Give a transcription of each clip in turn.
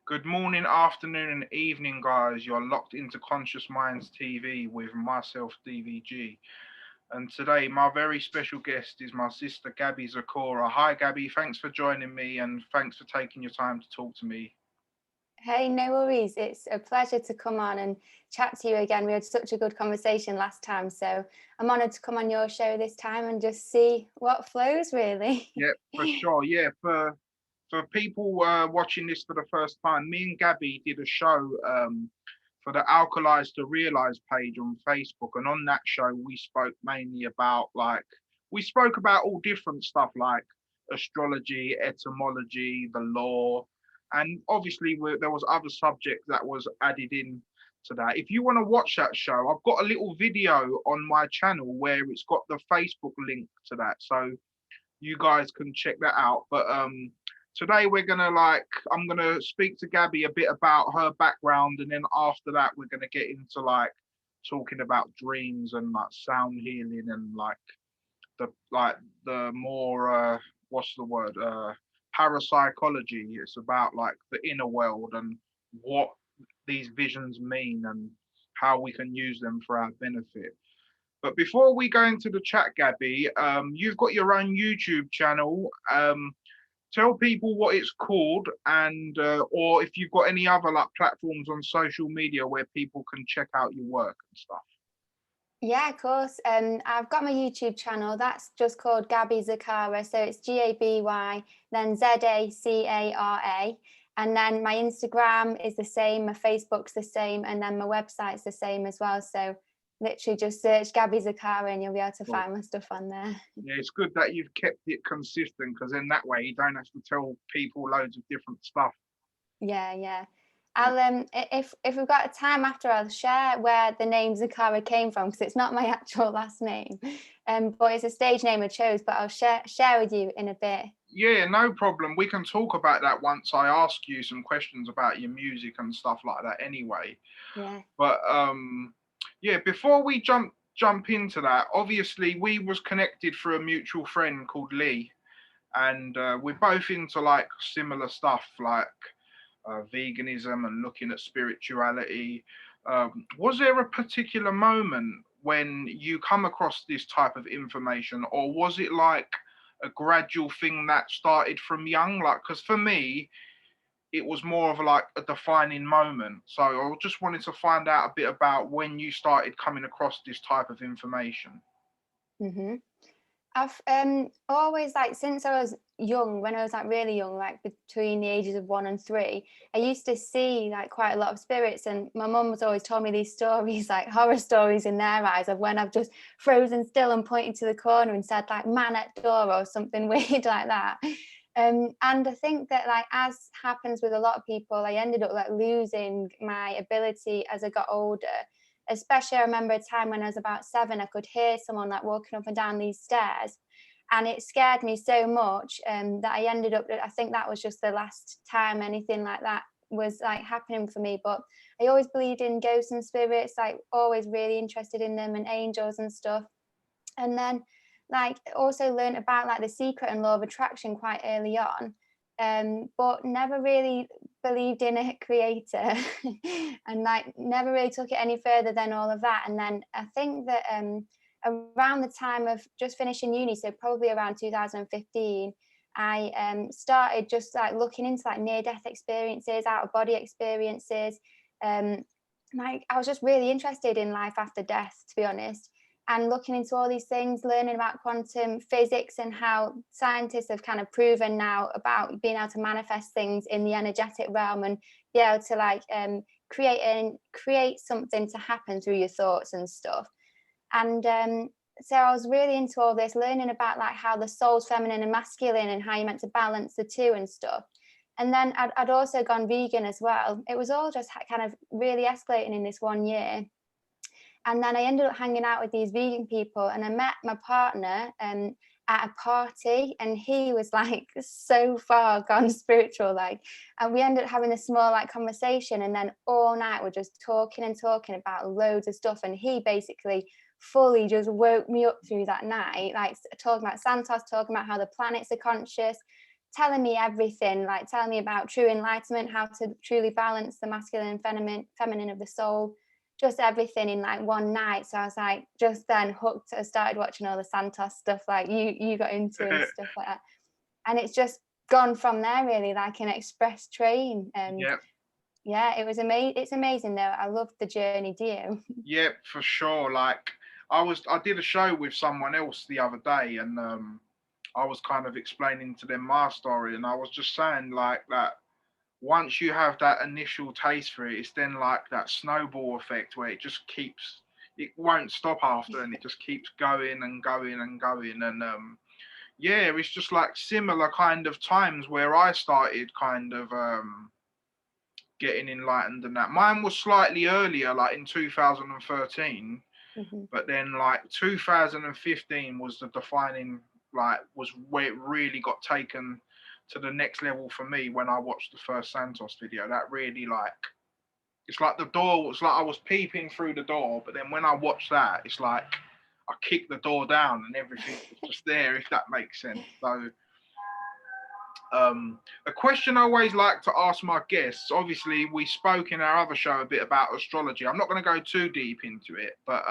Good morning, afternoon, and evening, guys. You're locked into Conscious Minds TV with myself, D.V.G. And today, my very special guest is my sister, Gabby Zakora. Hi, Gabby. Thanks for joining me and thanks for taking your time to talk to me. Hey, no worries. It's a pleasure to come on and chat to you again. We had such a good conversation last time, so I'm honoured to come on your show this time and just see what flows, really. Yeah, for sure. Yeah, for people watching this for the first time, me and Gabby did a show for the Alkalize to Realize page on Facebook, and on that show we spoke mainly about we spoke about all different stuff like astrology, etymology, the law, and obviously there was other subjects that was added in to that. If you want to watch that show, I've got a little video on my channel where it's got the Facebook link to that, so you guys can check that out. But today I'm gonna speak to Gabby a bit about her background, and then after that we're gonna get into talking about dreams and like sound healing and the more what's the word parapsychology. It's about like the inner world and what these visions mean and how we can use them for our benefit. But before we go into the chat, Gabby, you've got your own YouTube channel. Tell people what it's called, and or if you've got any other like platforms on social media where people can check out your work and stuff. Yeah, of course. I've got my YouTube channel. That's just called Gabby Zakara. So it's Gabby, then Zacara. And then my Instagram is the same, my Facebook's the same, and then my website's the same as well. So literally just search Gabby Zakara and you'll be able to Cool. find my stuff on there. Yeah, it's good that you've kept it consistent because then that way you don't have to tell people loads of different stuff. Yeah. I'll if we've got time after, I'll share where the name Zakara came from, because it's not my actual last name, but it's a stage name I chose. But I'll share with you in a bit. Yeah, no problem. We can talk about that once I ask you some questions about your music and stuff like that anyway. Yeah. But yeah, before we jump into that, obviously we was connected through a mutual friend called Lee, and we're both into like similar stuff like veganism and looking at spirituality. Was there a particular moment when you come across this type of information, or was it like a gradual thing that started from young? Like, because for me, it was more of like a defining moment. So I just wanted to find out a bit about when you started coming across this type of information. Mhm. I've always, like, since I was young, when I was like really young, like between the ages of 1 and 3, I used to see like quite a lot of spirits, and my mum was always told me these stories, like horror stories in their eyes, of when I've just frozen still and pointed to the corner and said like "man at door" or something weird like that. And I think that, like, as happens with a lot of people, I ended up like losing my ability as I got older. Especially, I remember a time when I was about 7, I could hear someone like walking up and down these stairs, and it scared me so much that I ended up, I think that was just the last time anything like that was like happening for me. But I always believed in ghosts and spirits, like always really interested in them and angels and stuff. And then, like, also learned about like the secret and law of attraction quite early on, but never really believed in a creator and like never really took it any further than all of that. And then I think that around the time of just finishing uni, so probably around 2015, I started just like looking into like near death experiences, out of body experiences. um, like, I was just really interested in life after death, to be honest, and looking into all these things, learning about quantum physics and how scientists have kind of proven now about being able to manifest things in the energetic realm and be able to like create something to happen through your thoughts and stuff. And so I was really into all this, learning about like how the soul's feminine and masculine and how you're meant to balance the two and stuff. And then I'd also gone vegan as well. It was all just kind of really escalating in this 1 year. And then I ended up hanging out with these vegan people, and I met my partner at a party, and he was like so far gone spiritual, like, and we ended up having a small like conversation, and then all night we're just talking and talking about loads of stuff. And he basically fully just woke me up through that night, like talking about Santos, talking about how the planets are conscious, telling me everything, like telling me about true enlightenment, how to truly balance the masculine and feminine of the soul, just everything in like one night. So I was like just then hooked. I started watching all the Santos stuff like you got into and stuff like that, and it's just gone from there really, like an express train. And Yep. yeah, it was amazing. It's amazing though. I loved the journey. Do you? Yep, for sure. Like I did a show with someone else the other day, and I was kind of explaining to them my story, and I was just saying like that once you have that initial taste for it, it's then like that snowball effect where it won't stop after, and it just keeps going and going and going. And yeah, it's just like similar kind of times where I started kind of getting enlightened, and that mine was slightly earlier, like in 2013. Mm-hmm. But then like 2015 was the defining, like was where it really got taken to the next level for me when I watched the first Santos video. That really like, it's like the door was like I was peeping through the door, but then when I watched that, it's like I kicked the door down and everything was just there, if that makes sense. So a question I always like to ask my guests, obviously we spoke in our other show a bit about astrology. I'm not going to go too deep into it, but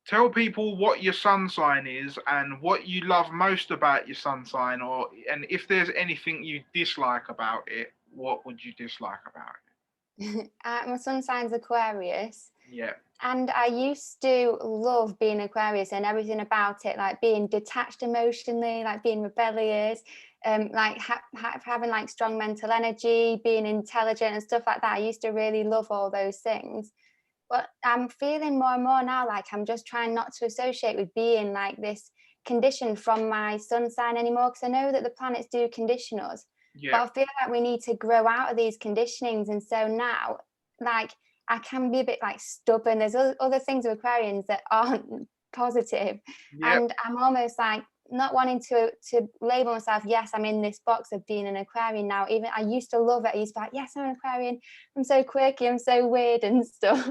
tell people what your sun sign is and what you love most about your sun sign, and if there's anything you dislike about it, what would you dislike about it? My sun sign's Aquarius. Yeah. And I used to love being Aquarius and everything about it, like being detached emotionally, like being rebellious, like having like strong mental energy, being intelligent and stuff like that. I used to really love all those things. But I'm feeling more and more now like I'm just trying not to associate with being like this conditioned from my sun sign anymore, because I know that the planets do condition us. Yeah. But I feel like we need to grow out of these conditionings. And so now, like, I can be a bit like stubborn. There's other things of Aquarians that aren't positive. Yep. And I'm almost like not wanting to label myself, yes, I'm in this box of being an Aquarian now. Even I used to love it. I used to be like, yes, I'm an Aquarian. I'm so quirky, I'm so weird and stuff.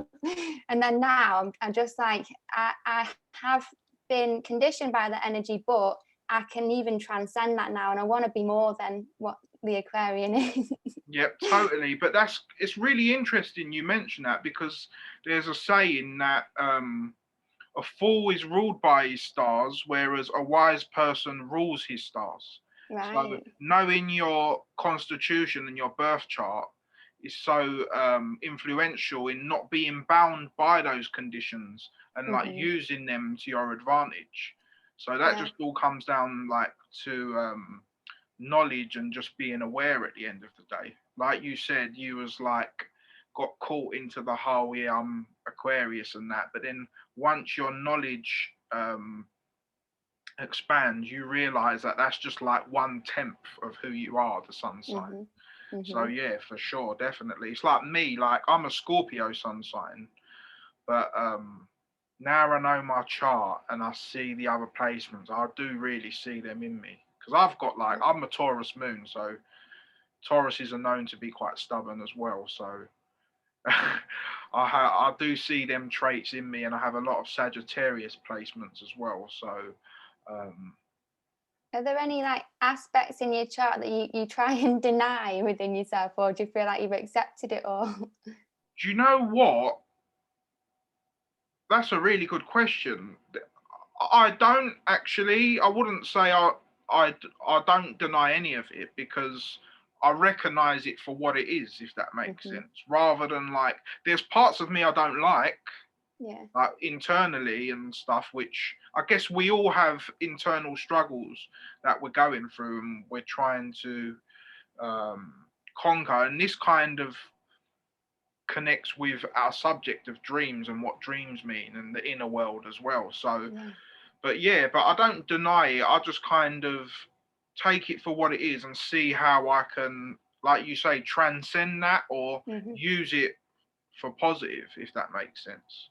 And then now I'm just like, I have been conditioned by the energy, but I can even transcend that now. And I want to be more than what the Aquarian is. Yep, totally. But it's really interesting you mention that, because there's a saying that a fool is ruled by his stars, whereas a wise person rules his stars. Right. So knowing your constitution and your birth chart is so influential in not being bound by those conditions and like using them to your advantage. So that just all comes down like to knowledge and just being aware at the end of the day. Like you said, you was like got caught into the whole, yeah, I'm Aquarius and that, but then once your knowledge expands, you realize that that's just like 1/10 of who you are, the sun sign. So yeah, for sure, definitely. It's like me, like I'm a Scorpio sun sign, but now I know my chart and I see the other placements, I do really see them in me, because I've got like, I'm a Taurus moon, so Tauruses are known to be quite stubborn as well. So I do see them traits in me, and I have a lot of Sagittarius placements as well. So are there any like aspects in your chart that you try and deny within yourself, or do you feel like you've accepted it all? do you know what? That's a really good question. I don't actually. I wouldn't say I don't deny any of it, because I recognize it for what it is, if that makes sense. Rather than like, there's parts of me I don't like, like internally and stuff, which I guess we all have internal struggles that we're going through and we're trying to conquer. And this kind of connects with our subject of dreams and what dreams mean and the inner world as well. So but I don't deny it. I just kind of take it for what it is and see how I can, like you say, transcend that or use it for positive, if that makes sense.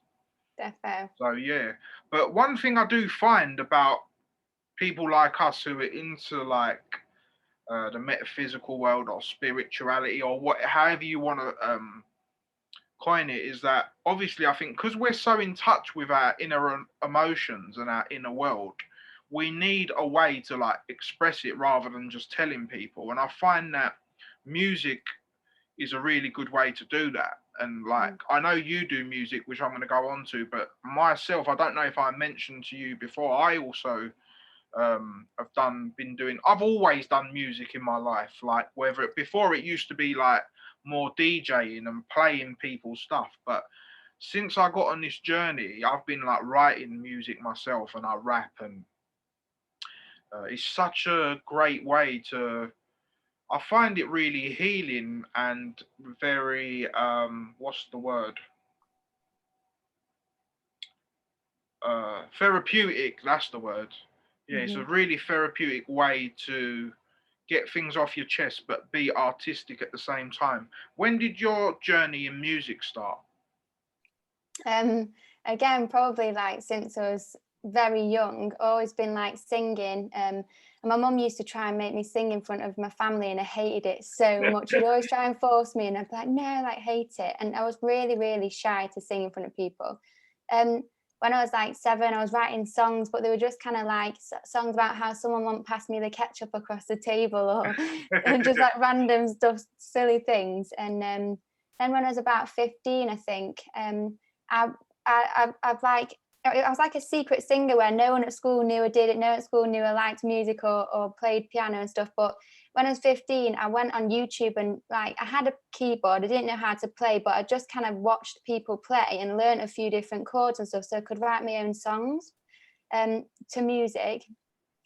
Definitely. So yeah, but one thing I do find about people like us who are into like the metaphysical world or spirituality or however you want to coin it, is that obviously I think because we're so in touch with our inner emotions and our inner world, we need a way to like express it rather than just telling people. And I find that music is a really good way to do that. And like, I know you do music, which I'm going to go on to, but myself, I don't know if I mentioned to you before, I also I've always done music in my life, like whether before it used to be like more DJing and playing people's stuff, but since I got on this journey, I've been like writing music myself, and I rap, and it's such a great way to. I find it really healing and very what's the word? Therapeutic. That's the word. Yeah, it's a really therapeutic way to get things off your chest, but be artistic at the same time. When did your journey in music start? Again, probably like since I was very young, always been like singing. And my mum used to try and make me sing in front of my family, and I hated it so much. She'd always try and force me, and I'd be like, no, like hate it. And I was really, really shy to sing in front of people. When I was like 7, I was writing songs, but they were just kind of like songs about how someone won't pass me the ketchup across the table, or just like random stuff, silly things. And then when I was about 15, I think, I was like a secret singer where no one at school knew I did it. No one at school knew I liked music or played piano and stuff. But when I was 15, I went on YouTube, and like I had a keyboard. I didn't know how to play, but I just kind of watched people play and learned a few different chords and stuff, so I could write my own songs to music.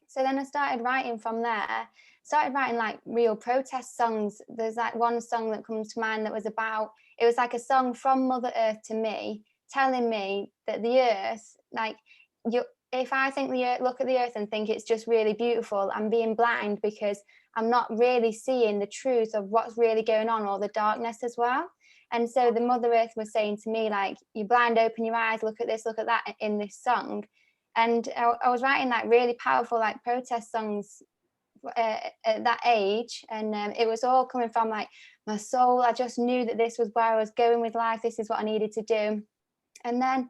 So then I started writing from there. Started writing like real protest songs. There's like one song that comes to mind that was about, it was like a song from Mother Earth to me, telling me that the earth, like if I think the earth, look at the earth and think it's just really beautiful, I'm being blind because I'm not really seeing the truth of what's really going on, or the darkness as well. And so the Mother Earth was saying to me, like, you're blind, open your eyes, look at this, look at that, in this song. And I was writing like really powerful like protest songs at that age, and it was all coming from like my soul. I just knew that this was where I was going with life, this is what I needed to do. And then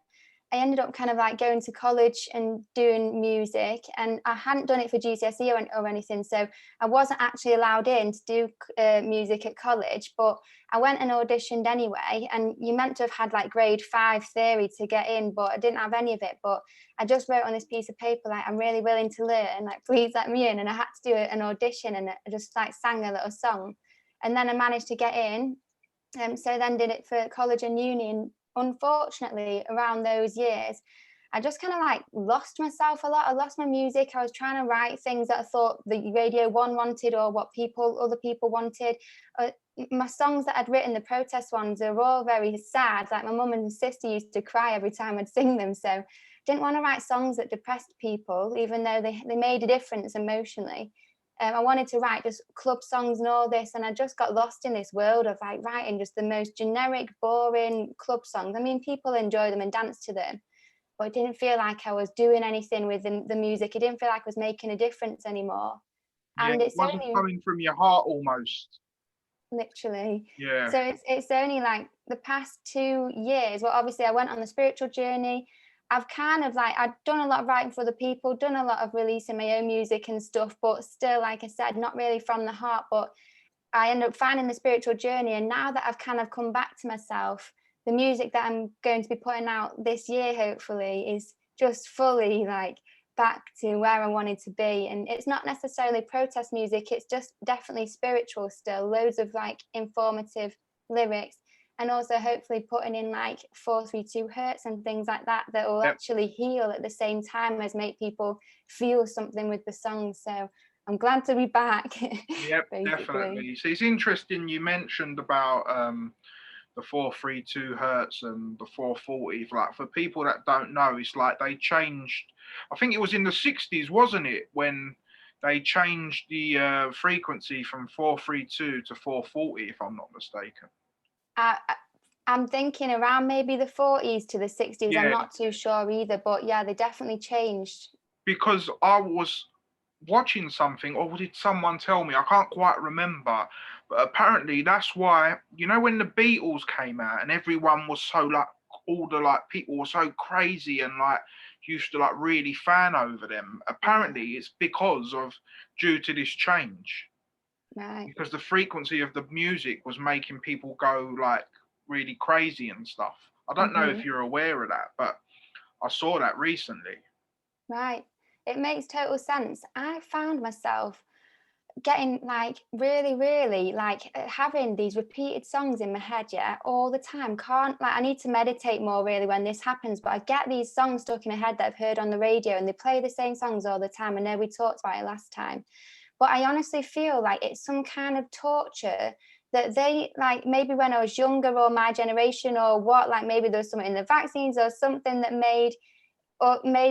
I ended up kind of like going to college and doing music, and I hadn't done it for GCSE or anything, so I wasn't actually allowed in to do music at college, but I went and auditioned anyway. And you meant to have had like grade 5 theory to get in, but I didn't have any of it. But I just wrote on this piece of paper like, I'm really willing to learn, like please let me in. And I had to do an audition, and I just like sang a little song, and then I managed to get in. So then did it for college and uni. And unfortunately, around those years, I just kind of like lost myself a lot. I lost my music. I was trying to write things that I thought the Radio 1 wanted, or what other people wanted. My songs that I'd written, the protest ones, are all very sad. Like my mum and sister used to cry every time I'd sing them. So I didn't want to write songs that depressed people, even though they made a difference emotionally. I wanted to write just club songs and all this, and I just got lost in this world of like writing just the most generic, boring club songs. I mean, people enjoy them and dance to them, but it didn't feel like I was doing anything with the music. It didn't feel like I was making a difference anymore. Yeah, And it it's wasn't only coming from your heart almost. literally. Yeah. So it's only like the past 2 years. Well, obviously I went on the spiritual journey. I've kind of like, I've done a lot of writing for other people, done a lot of releasing my own music and stuff, but still, like I said, not really from the heart. But I ended up finding the spiritual journey. And now that I've kind of come back to myself, the music that I'm going to be putting out this year, hopefully, is just fully like back to where I wanted to be. And it's not necessarily protest music, it's just definitely spiritual still, loads of like informative lyrics. And also hopefully putting in like 432 hertz and things like that that will actually heal at the same time as make people feel something with the song. So I'm glad to be back. Yep, definitely. So it's interesting you mentioned about the 432 hertz and the 440. Like for people that don't know, it's like they changed. I think it was in the 60s, wasn't it, when they changed the frequency from 432 to 440, if I'm not mistaken. I'm thinking around maybe the 40s to the 60s. Yeah. I'm not too sure either, but yeah, they definitely changed. Because I was watching something, or did someone tell me? I can't quite remember. But apparently that's why, you know, when the Beatles came out and everyone was so like, all the like people were so crazy and like, used to like really fan over them. Apparently it's because of due to this change. Right. Because the frequency of the music was making people go like really crazy and stuff. I don't know if you're aware of that, but I saw that recently. Right. It makes total sense. I found myself getting like really like having these repeated songs in my head, yeah, all the time. Can't, like, I need to meditate more really when this happens, but I get these songs stuck in my head that I've heard on the radio, and they play the same songs all the time. I know we talked about it last time, but I honestly feel like it's some kind of torture that they, like, maybe when I was younger or my generation or what, like maybe there was something in the vaccines or something that made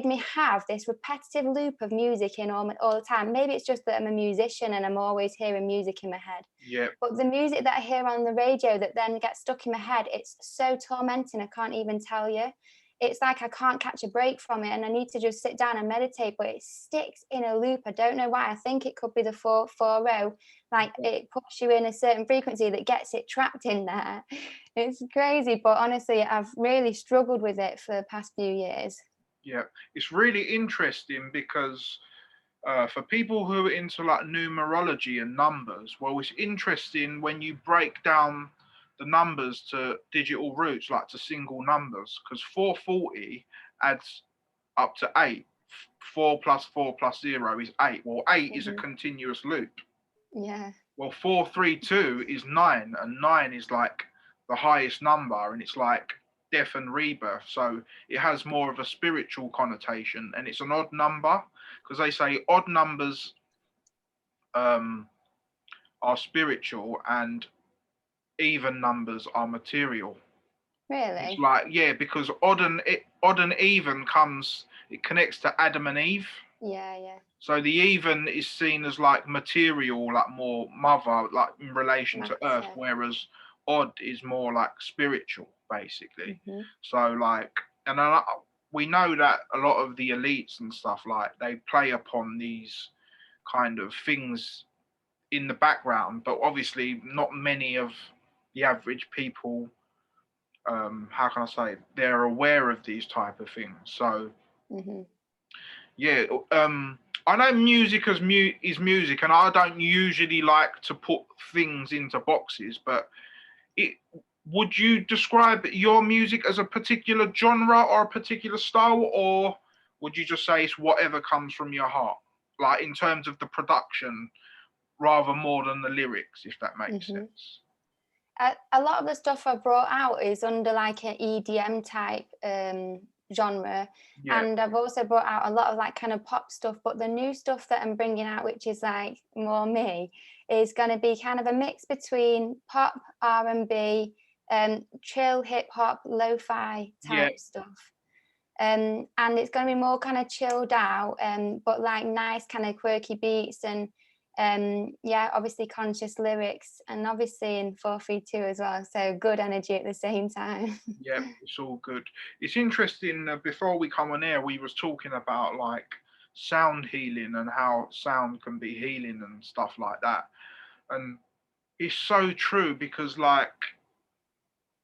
me have this repetitive loop of music in all the time. Maybe it's just that I'm a musician and I'm always hearing music in my head. Yeah. But the music that I hear on the radio that then gets stuck in my head, it's so tormenting. I can't even tell you. It's like I can't catch a break from it, and I need to just sit down and meditate, but it sticks in a loop. I don't know why. I think it could be the 440. Like, it puts you in a certain frequency that gets it trapped in there. It's crazy, but honestly, I've really struggled with it for the past few years. Yeah, it's really interesting because for people who are into like numerology and numbers, well, it's interesting when you break down the numbers to digital roots, like to single numbers, because 440 adds up to 8. 4 plus 4 plus 0 is 8. Well, 8 is a continuous loop. Yeah. Well, 432 is 9, and 9 is like the highest number, and it's like death and rebirth. So it has more of a spiritual connotation, and it's an odd number because they say odd numbers are spiritual and even numbers are material. It's Really? like, yeah, because odd and even it connects to Adam and Eve. Yeah. So the even is seen as like material, like more mother, like in relation to earth, Matter. whereas odd is more like spiritual, basically. Mm-hmm. So like, and we know that a lot of the elites and stuff, like they play upon these kind of things in the background, but obviously not many of the average people, how can I say, they're aware of these type of things. So yeah, I know music is music, and I don't usually like to put things into boxes, but would you describe your music as a particular genre or a particular style, or would you just say it's whatever comes from your heart, like in terms of the production, rather more than the lyrics, if that makes sense? A lot of the stuff I brought out is under like an EDM type genre, Yeah, and I've also brought out a lot of like kind of pop stuff, but the new stuff that I'm bringing out, which is like more me, is going to be kind of a mix between pop, R&B, chill hip hop, lo-fi yeah, type stuff. And it's going to be more kind of chilled out, but like nice kind of quirky beats, and yeah, obviously conscious lyrics, and obviously in 432 as well, so good energy at the same time. yeah. It's all good. It's interesting. Before we come on air, we was talking about like sound healing and how sound can be healing and stuff like that. And it's so true because like,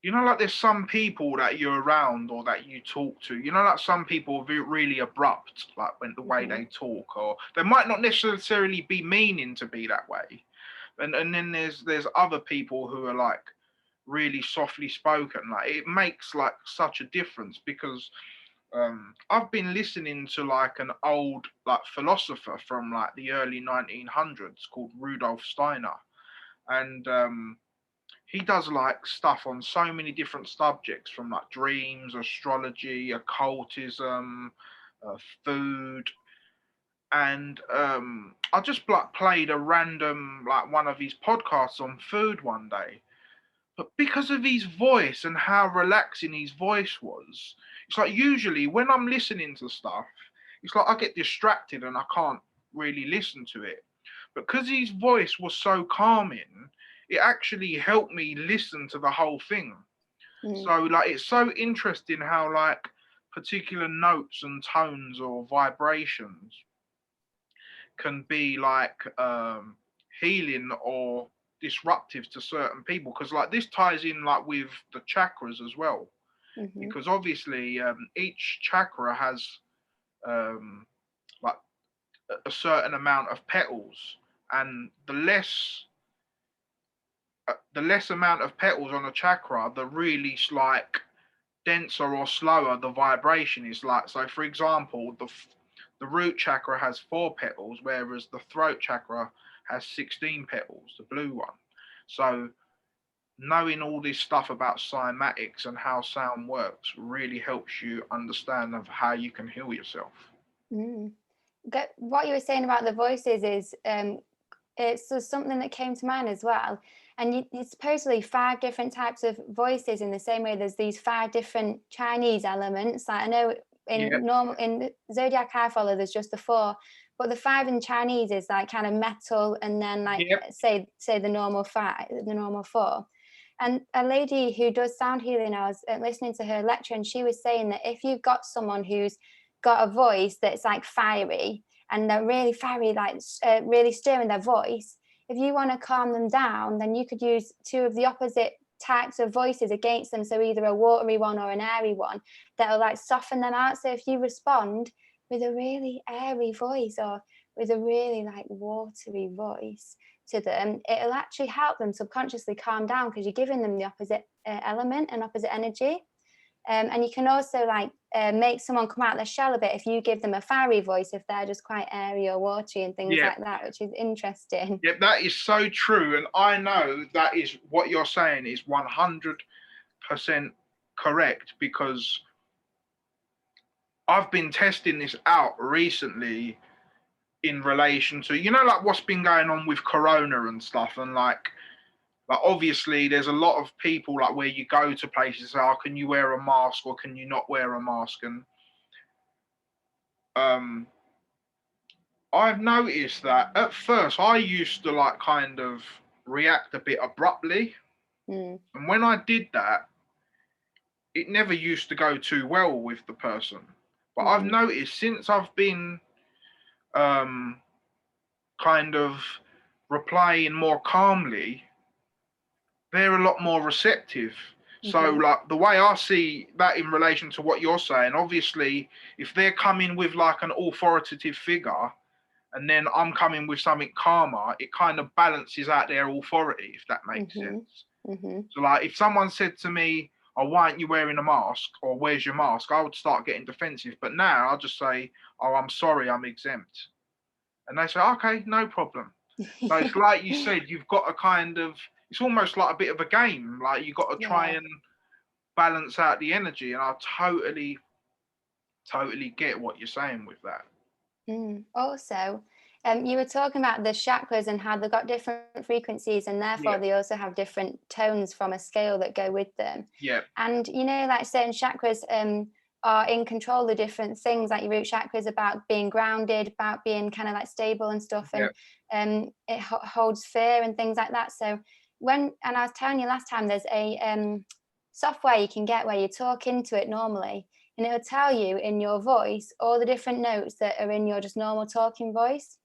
you know, like there's some people that you're around or that you talk to, you know, like some people are really abrupt, like when the way they talk, or they might not necessarily be meaning to be that way. And then there's other people who are like really softly spoken. Like it makes like such a difference because I've been listening to like an old like philosopher from like the early 1900s called Rudolf Steiner, and he does like stuff on so many different subjects from like dreams, astrology, occultism, food, and I just like played a random like one of his podcasts on food one day, but because of his voice and how relaxing his voice was, it's like usually when I'm listening to stuff, it's like I get distracted and I can't really listen to it. But because his voice was so calming, it actually helped me listen to the whole thing. So like it's so interesting how like particular notes and tones or vibrations can be like healing or disruptive to certain people, because like this ties in like with the chakras as well, because obviously each chakra has like a certain amount of petals, and the less amount of petals on a chakra, the really like denser or slower the vibration is. Like, so for example, the root chakra has 4 petals, whereas the throat chakra has 16 petals, the blue one. So knowing all this stuff about cymatics and how sound works really helps you understand of how you can heal yourself. Mm. What you were saying about the voices is it's just something that came to mind as well. And it's supposedly 5 different types of voices, in the same way there's these 5 different Chinese elements. Like I know in the zodiac I follow, there's just the 4, but the 5 in Chinese is like kind of metal, and then like say the normal 5, the normal 4. And a lady who does sound healing, I was listening to her lecture, and she was saying that if you've got someone who's got a voice that's like fiery, and they're really fiery, like really stirring their voice, if you want to calm them down, then you could use 2 of the opposite types of voices against them. So either a watery one or an airy one that'll like soften them out. So if you respond with a really airy voice or with a really like watery voice to them, it'll actually help them subconsciously calm down, because you're giving them the opposite element and opposite energy. And you can also like make someone come out of their shell a bit if you give them a fiery voice, if they're just quite airy or watery and things like that, which is interesting. Yeah, that is so true. And I know that is what you're saying is 100% correct, because I've been testing this out recently in relation to, like what's been going on with Corona and stuff. And like obviously there's a lot of people like where you go to places, can you wear a mask or can you not wear a mask? And I've noticed that at first I used to like kind of react a bit abruptly. And when I did that, it never used to go too well with the person. But I've noticed since I've been kind of replying more calmly, they're a lot more receptive. So like the way I see that in relation to what you're saying, obviously if they're coming with like an authoritative figure and then I'm coming with something calmer, it kind of balances out their authority, if that makes sense. So like if someone said to me, oh, why aren't you wearing a mask, or where's your mask, I would start getting defensive. But now I'll just say, oh, I'm sorry, I'm exempt. And they say, okay, no problem. So it's like you said, you've got to kind of, it's almost like a bit of a game. Like you've got to try and balance out the energy. And I totally get what you're saying with that. Also, you were talking about the chakras and how they've got different frequencies, and therefore they also have different tones from a scale that go with them. Yeah. And like certain chakras are in control of different things, like your root chakra is about being grounded, about being kind of like stable and stuff, and it holds fear and things like that. So and I was telling you last time, there's a software you can get where you talk into it normally, and it will tell you in your voice all the different notes that are in your just normal talking voice.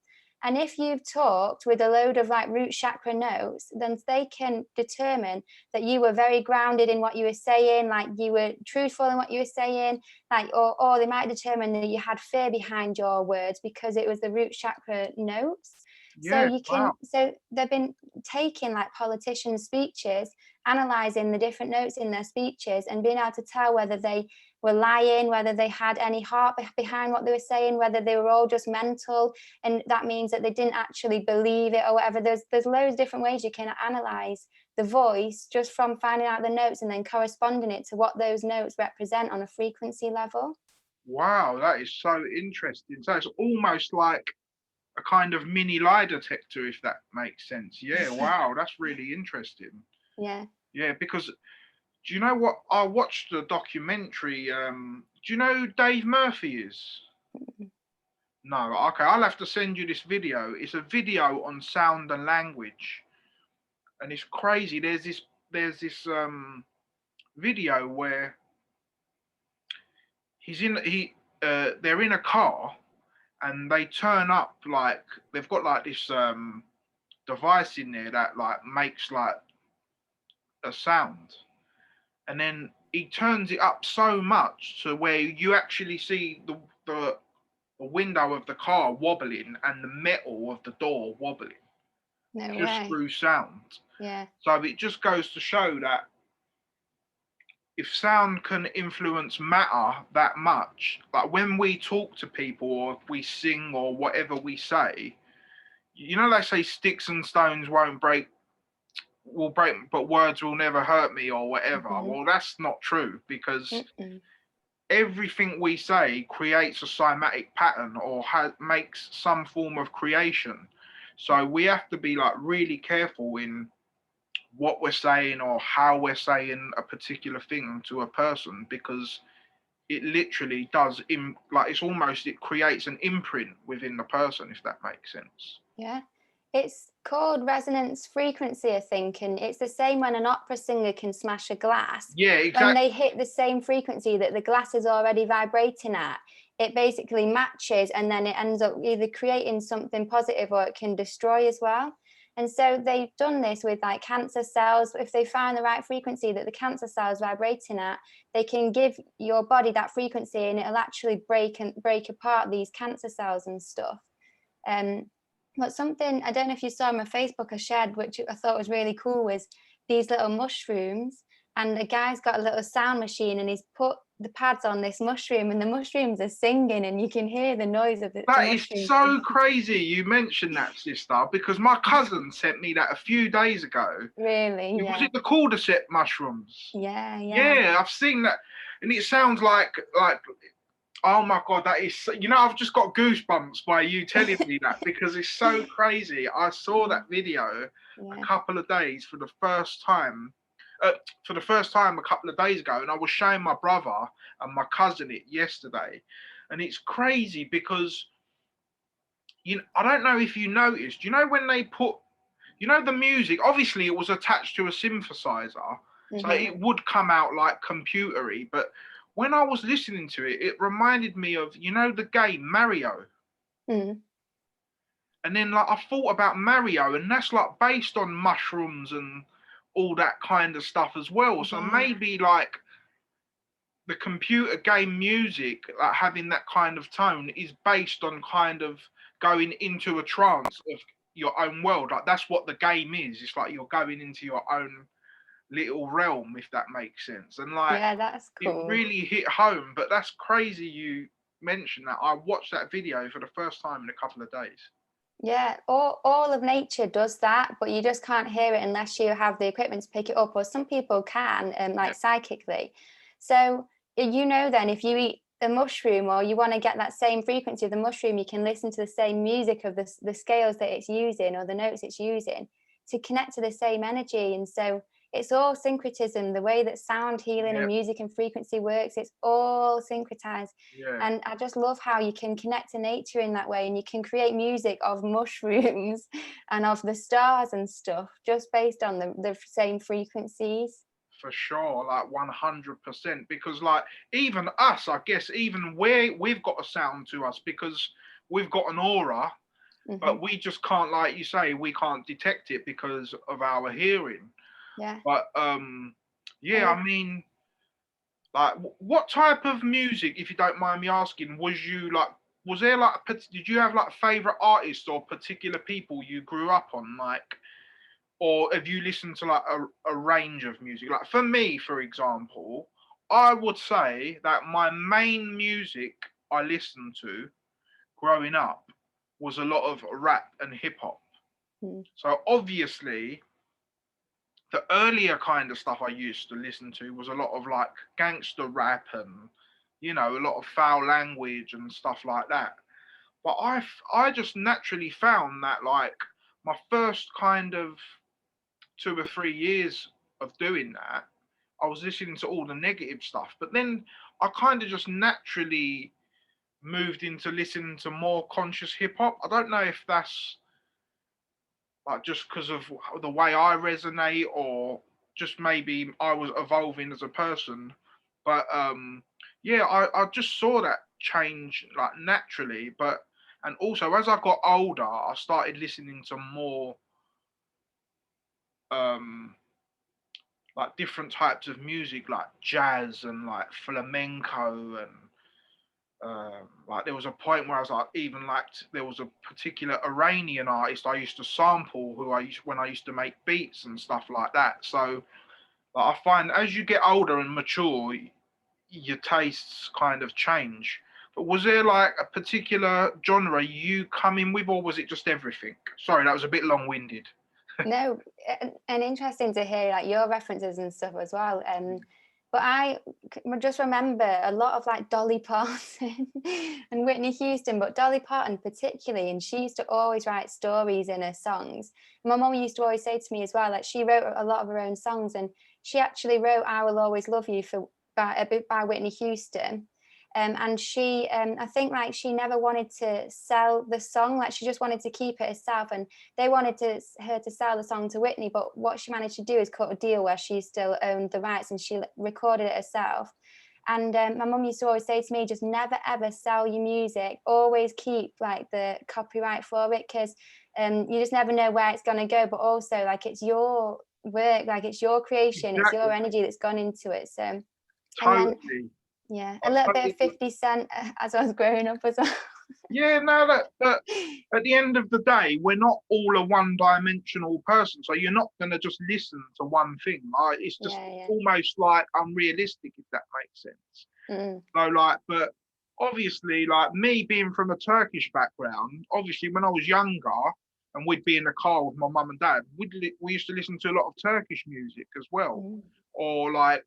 And if you've talked with a load of like root chakra notes, then they can determine that you were very grounded in what you were saying, like you were truthful in what you were saying, like, or they might determine that you had fear behind your words because it was the root chakra notes. So you can, so they've been taking like politicians' speeches, analysing the different notes in their speeches and being able to tell whether they were lying, whether they had any heart behind what they were saying, whether they were all just mental, and that means that they didn't actually believe it or whatever. There's loads of different ways you can analyse the voice just from finding out the notes and then corresponding it to what those notes represent on a frequency level. Wow, that is so interesting. So it's almost like a kind of mini lie detector, if that makes sense. Yeah, wow, that's really interesting. Yeah, because do you know what? I watched the documentary. Do you know who Dave Murphy is? No, okay, I'll have to send you this video. It's a video on sound and language, and it's crazy. There's this video where they're in a car, and they turn up, like they've got like this device in there that like makes like a sound, and then he turns it up so much to where you actually see the the window of the car wobbling and the metal of the door wobbling No just way. through sound. Yeah. So it just goes to show that if sound can influence matter that much, like when we talk to people or if we sing or whatever we say, you know, they say sticks and stones won't break, will break, but words will never hurt me or whatever. Mm-hmm. Well, that's not true because Mm-mm. everything we say creates a cymatic pattern or makes some form of creation. So we have to be like really careful in what we're saying or how we're saying a particular thing to a person because it literally does like it's almost it creates an imprint within the person, if that makes sense. Yeah. It's called resonance frequency, I think, and it's the same when an opera singer can smash a glass. Yeah, When exactly. they hit the same frequency that the glass is already vibrating at, it basically matches, and then it ends up either creating something positive or it can destroy as well. And so they've done this with like cancer cells. If they find the right frequency that the cancer cell is vibrating at, they can give your body that frequency and it'll actually break apart these cancer cells and stuff. Um, but something, I don't know if you saw on my Facebook I shared, which I thought was really cool, was these little mushrooms. And the guy's got a little sound machine and he's put the pads on this mushroom and the mushrooms are singing and you can hear the noise of the That is mushrooms. so crazy you mentioned that, sister, because my cousin sent me that a few days ago. Really? Was Yeah. it the cordyceps mushrooms? Yeah, yeah. Yeah, I've seen that, and it sounds like oh my god, that is you know I've just got goosebumps by you telling me that because it's so crazy. I saw that video Yeah. a couple of days for the first time. A couple of days ago, and I was showing my brother and my cousin it yesterday, and it's crazy because I don't know if you noticed. You know when they put, the music. Obviously, it was attached to a synthesizer, so Mm-hmm. it would come out like computery. But when I was listening to it, it reminded me of the game Mario. Mm. And then like I thought about Mario, and that's like based on mushrooms and all that kind of stuff as well. So Yeah. maybe like the computer game music, like having that kind of tone, is based on kind of going into a trance of your own world. Like that's what the game is. It's like you're going into your own little realm, if that makes sense. And like Yeah, that's it cool. really hit home. But that's crazy you mentioned that. I watched that video for the first time in a couple of days. Yeah, all of nature does that, but you just can't hear it unless you have the equipment to pick it up, or some people can, like psychically. So then if you eat the mushroom or you want to get that same frequency of the mushroom, you can listen to the same music of the scales that it's using or the notes it's using to connect to the same energy. And so it's all syncretism, the way that sound healing and Yeah, music and frequency works, it's all syncretized. yeah. And I just love how you can connect to nature in that way, and you can create music of mushrooms and of the stars and stuff just based on the same frequencies. For sure, like 100%. Because like even us, I guess, even we've got a sound to us because we've got an aura, Mm-hmm. but we just can't, like you say, we can't detect it because of our hearing. Yeah. But yeah, Oh, I mean, like, what type of music, if you don't mind me asking, was you like? Was there like, did you have like favorite artists or particular people you grew up on, like, or have you listened to like a range of music? Like for me, for example, I would say that my main music I listened to growing up was a lot of rap and hip hop. mm, So obviously, the earlier kind of stuff I used to listen to was a lot of like gangster rap and a lot of foul language and stuff like that. But I just naturally found that like my first kind of 2 or 3 years of doing that, I was listening to all the negative stuff. But then I kind of just naturally moved into listening to more conscious hip hop. I don't know if that's like just because of the way I resonate or just maybe I was evolving as a person. But yeah, I just saw that change like naturally. But and also as I got older, I started listening to more um like different types of music like jazz and like flamenco and Like there was a point where I was like, even liked, there was a particular Iranian artist I used to sample who when I used to make beats and stuff like that. So like, I find as you get older and mature, your tastes kind of change. But was there like a particular genre you come in with, or was it just everything? Sorry, that was a bit long-winded. No, and interesting to hear like your references and stuff as well. But I just remember a lot of like Dolly Parton and Whitney Houston, but Dolly Parton particularly, and she used to always write stories in her songs. My mum used to always say to me as well, like she wrote a lot of her own songs, and she actually wrote "I Will Always Love You" by Whitney Houston. And she, I think like she never wanted to sell the song, like she just wanted to keep it herself, and they wanted her to sell the song to Whitney, but what she managed to do is cut a deal where she still owned the rights and she recorded it herself. And my mum used to always say to me, just never ever sell your music, always keep like the copyright for it, because you just never know where it's going to go, but also like it's your work, like it's your creation, it's your Exactly. energy that's gone into it. So, and then Totally. yeah, I a little bit totally of 50 Cent as I was growing up as well. Yeah, no, that at the end of the day, we're not all a one-dimensional person, so you're not going to just listen to one thing. It's just Yeah, almost like unrealistic, if that makes sense. yeah. So, like, but obviously, like me being from a Turkish background, obviously, when I was younger and we'd be in the car with my mum and dad, we used to listen to a lot of Turkish music as well, or like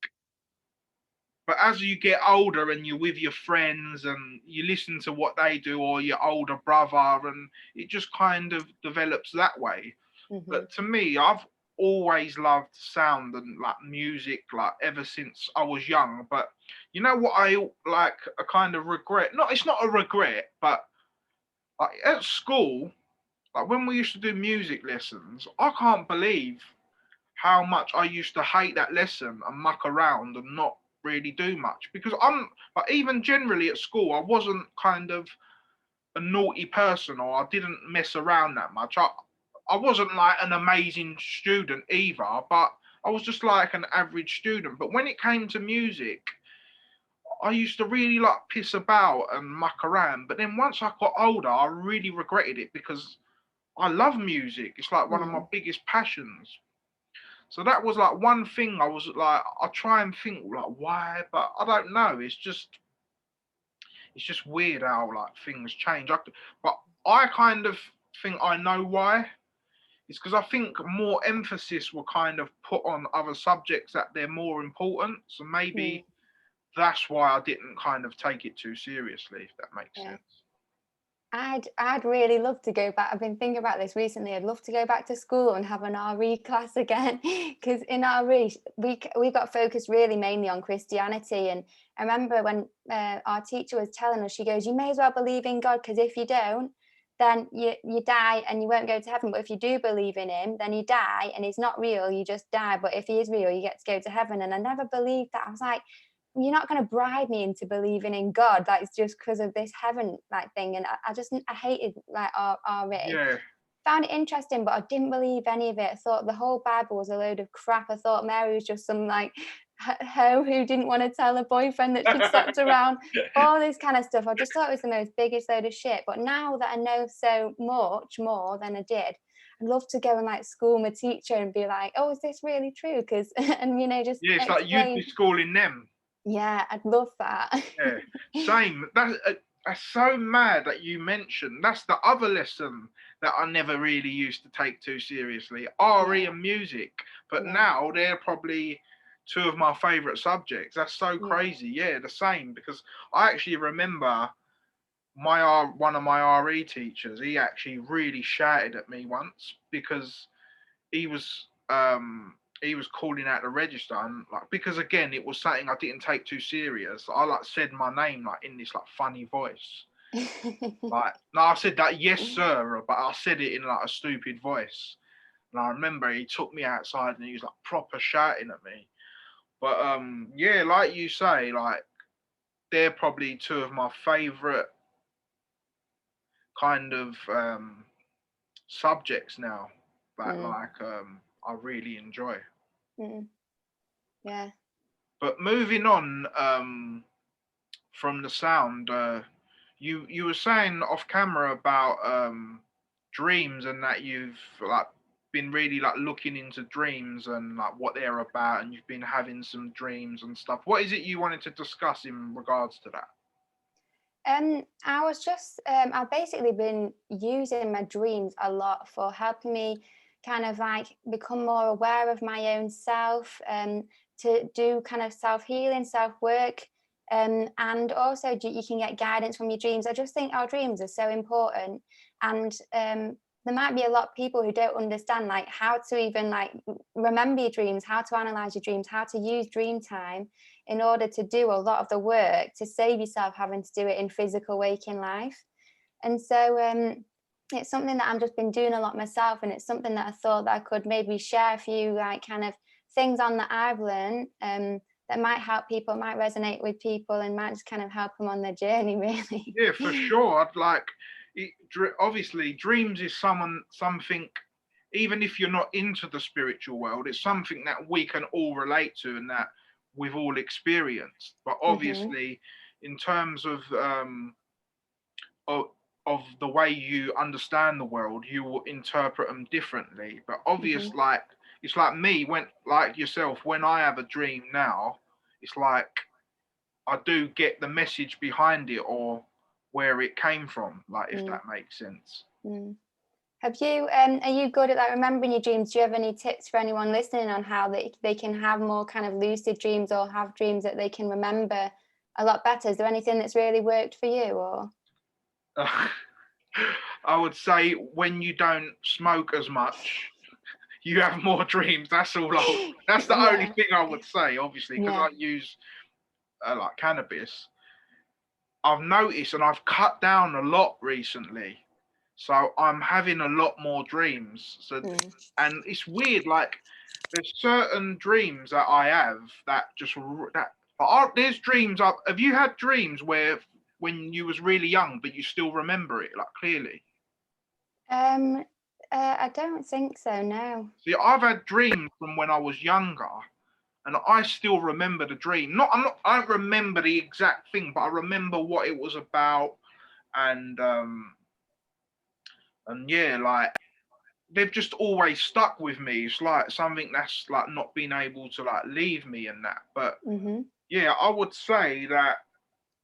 but as you get older and you're with your friends and you listen to what they do or your older brother, and it just kind of develops that way. Mm-hmm. But to me, I've always loved sound and like music, like ever since I was young. But you know what I like a kind of regret? No, it's not a regret, but like at school, like when we used to do music lessons, I can't believe how much I used to hate that lesson and muck around and not really do much because I'm like even generally at school I wasn't kind of a naughty person or I didn't mess around that much. I wasn't like an amazing student either, but I was just like an average student. But when it came to music, I used to really like piss about and muck around. But then once I got older, I really regretted it because I love music. It's like one of my biggest passions. So that was like one thing I was like, I try and think like why, but I don't know. It's just weird how like things change. But I kind of think I know why. It's because I think more emphasis will kind of put on other subjects that they're more important. So maybe that's why I didn't kind of take it too seriously, if that makes Yeah. sense. I'd really love to go back. I've been thinking about this recently. I'd love to go back to school and have an RE class again, because in RE we got focused really mainly on Christianity. And I remember when our teacher was telling us, she goes, "You may as well believe in God, because if you don't, then you die and you won't go to heaven. But if you do believe in Him, then you die and He's not real. You just die. But if He is real, you get to go to heaven." And I never believed that. I was like, you're not going to bribe me into believing in God, like it's just because of this heaven like thing. And I hated like RE. Yeah. Found it interesting, but I didn't believe any of it. I thought the whole Bible was a load of crap. I thought Mary was just some like hoe who didn't want to tell her boyfriend that she'd slept around, all this kind of stuff. I just thought it was the most biggest load of shit. But now that I know so much more than I did, I'd love to go and like school my teacher and be like, "Oh, is this really true?" Because and just Yeah, it's like you'd be explain. schooling them. Yeah, I'd love that. Yeah, same. That's so mad that you mentioned. That's the other lesson that I never really used to take too seriously. RE Yeah, and music, but yeah, now they're probably two of my favorite subjects. That's so yeah. crazy. Yeah, the same because I actually remember one of my RE teachers. He actually really shouted at me once because he was he was calling out the register and like because again it was something I didn't take too serious. I like said my name like in this like funny voice. Like no, I said that yes sir, but I said it in like a stupid voice. And I remember he took me outside and he was like proper shouting at me. But yeah, like you say, like they're probably two of my favourite kind of subjects now that Mm, like I really enjoy. mm, yeah. But moving on from the sound. You were saying off camera about dreams, and that you've like been really like looking into dreams and like what they're about, and you've been having some dreams and stuff. What is it you wanted to discuss in regards to that? I was just, I've basically been using my dreams a lot for helping me kind of like become more aware of my own self, to do kind of self-healing, self-work, and also you can get guidance from your dreams. I just think our dreams are so important, and there might be a lot of people who don't understand like how to even like remember your dreams, how to analyze your dreams, how to use dream time in order to do a lot of the work to save yourself having to do it in physical waking life. And so it's something that I've just been doing a lot myself, and it's something that I thought that I could maybe share a few like kind of things on that I've learned, that might help people, might resonate with people, and might just kind of help them on their journey, really. Yeah, for sure. I'd like it, obviously dreams is something, even if you're not into the spiritual world, it's something that we can all relate to and that we've all experienced. But obviously, in terms of of the way you understand the world, you will interpret them differently. But obvious, like it's like me, when like yourself, when I have a dream now, it's like I do get the message behind it or where it came from, like if that makes sense. Have you, are you good at like remembering your dreams? Do you have any tips for anyone listening on how they can have more kind of lucid dreams, or have dreams that they can remember a lot better? Is there anything that's really worked for you, or? I would say when you don't smoke as much, you have more dreams. That's all. That's the only thing I would say, obviously, because I use like cannabis. I've noticed, and I've cut down a lot recently, so I'm having a lot more dreams. So, and it's weird. Like, there's certain dreams that I have that just that. But there's dreams. Have you had dreams where when you was really young, but you still remember it like clearly? I don't think so, no. See, I've had dreams from when I was younger, and I still remember the dream. I don't remember the exact thing, but I remember what it was about, and yeah, like they've just always stuck with me. It's like something that's like not been able to like leave me and that. But yeah, I would say that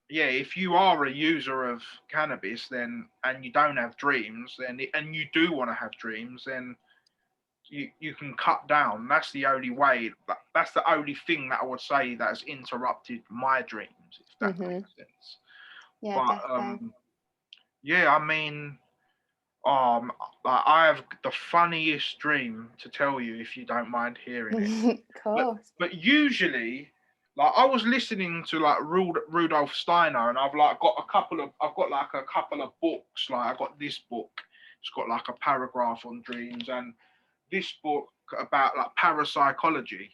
yeah, if you are a user of cannabis, then and you don't have dreams, then and you do want to have dreams, then you can cut down. That's the only way. That's the only thing that I would say that has interrupted my dreams, if that makes sense. Yeah, But definitely. yeah, I mean, like I have the funniest dream to tell you if you don't mind hearing it. Cool. But usually, like I was listening to like Rudolf Steiner, and I've got like a couple of books. Like I got this book. It's got like a paragraph on dreams, and this book about like parapsychology.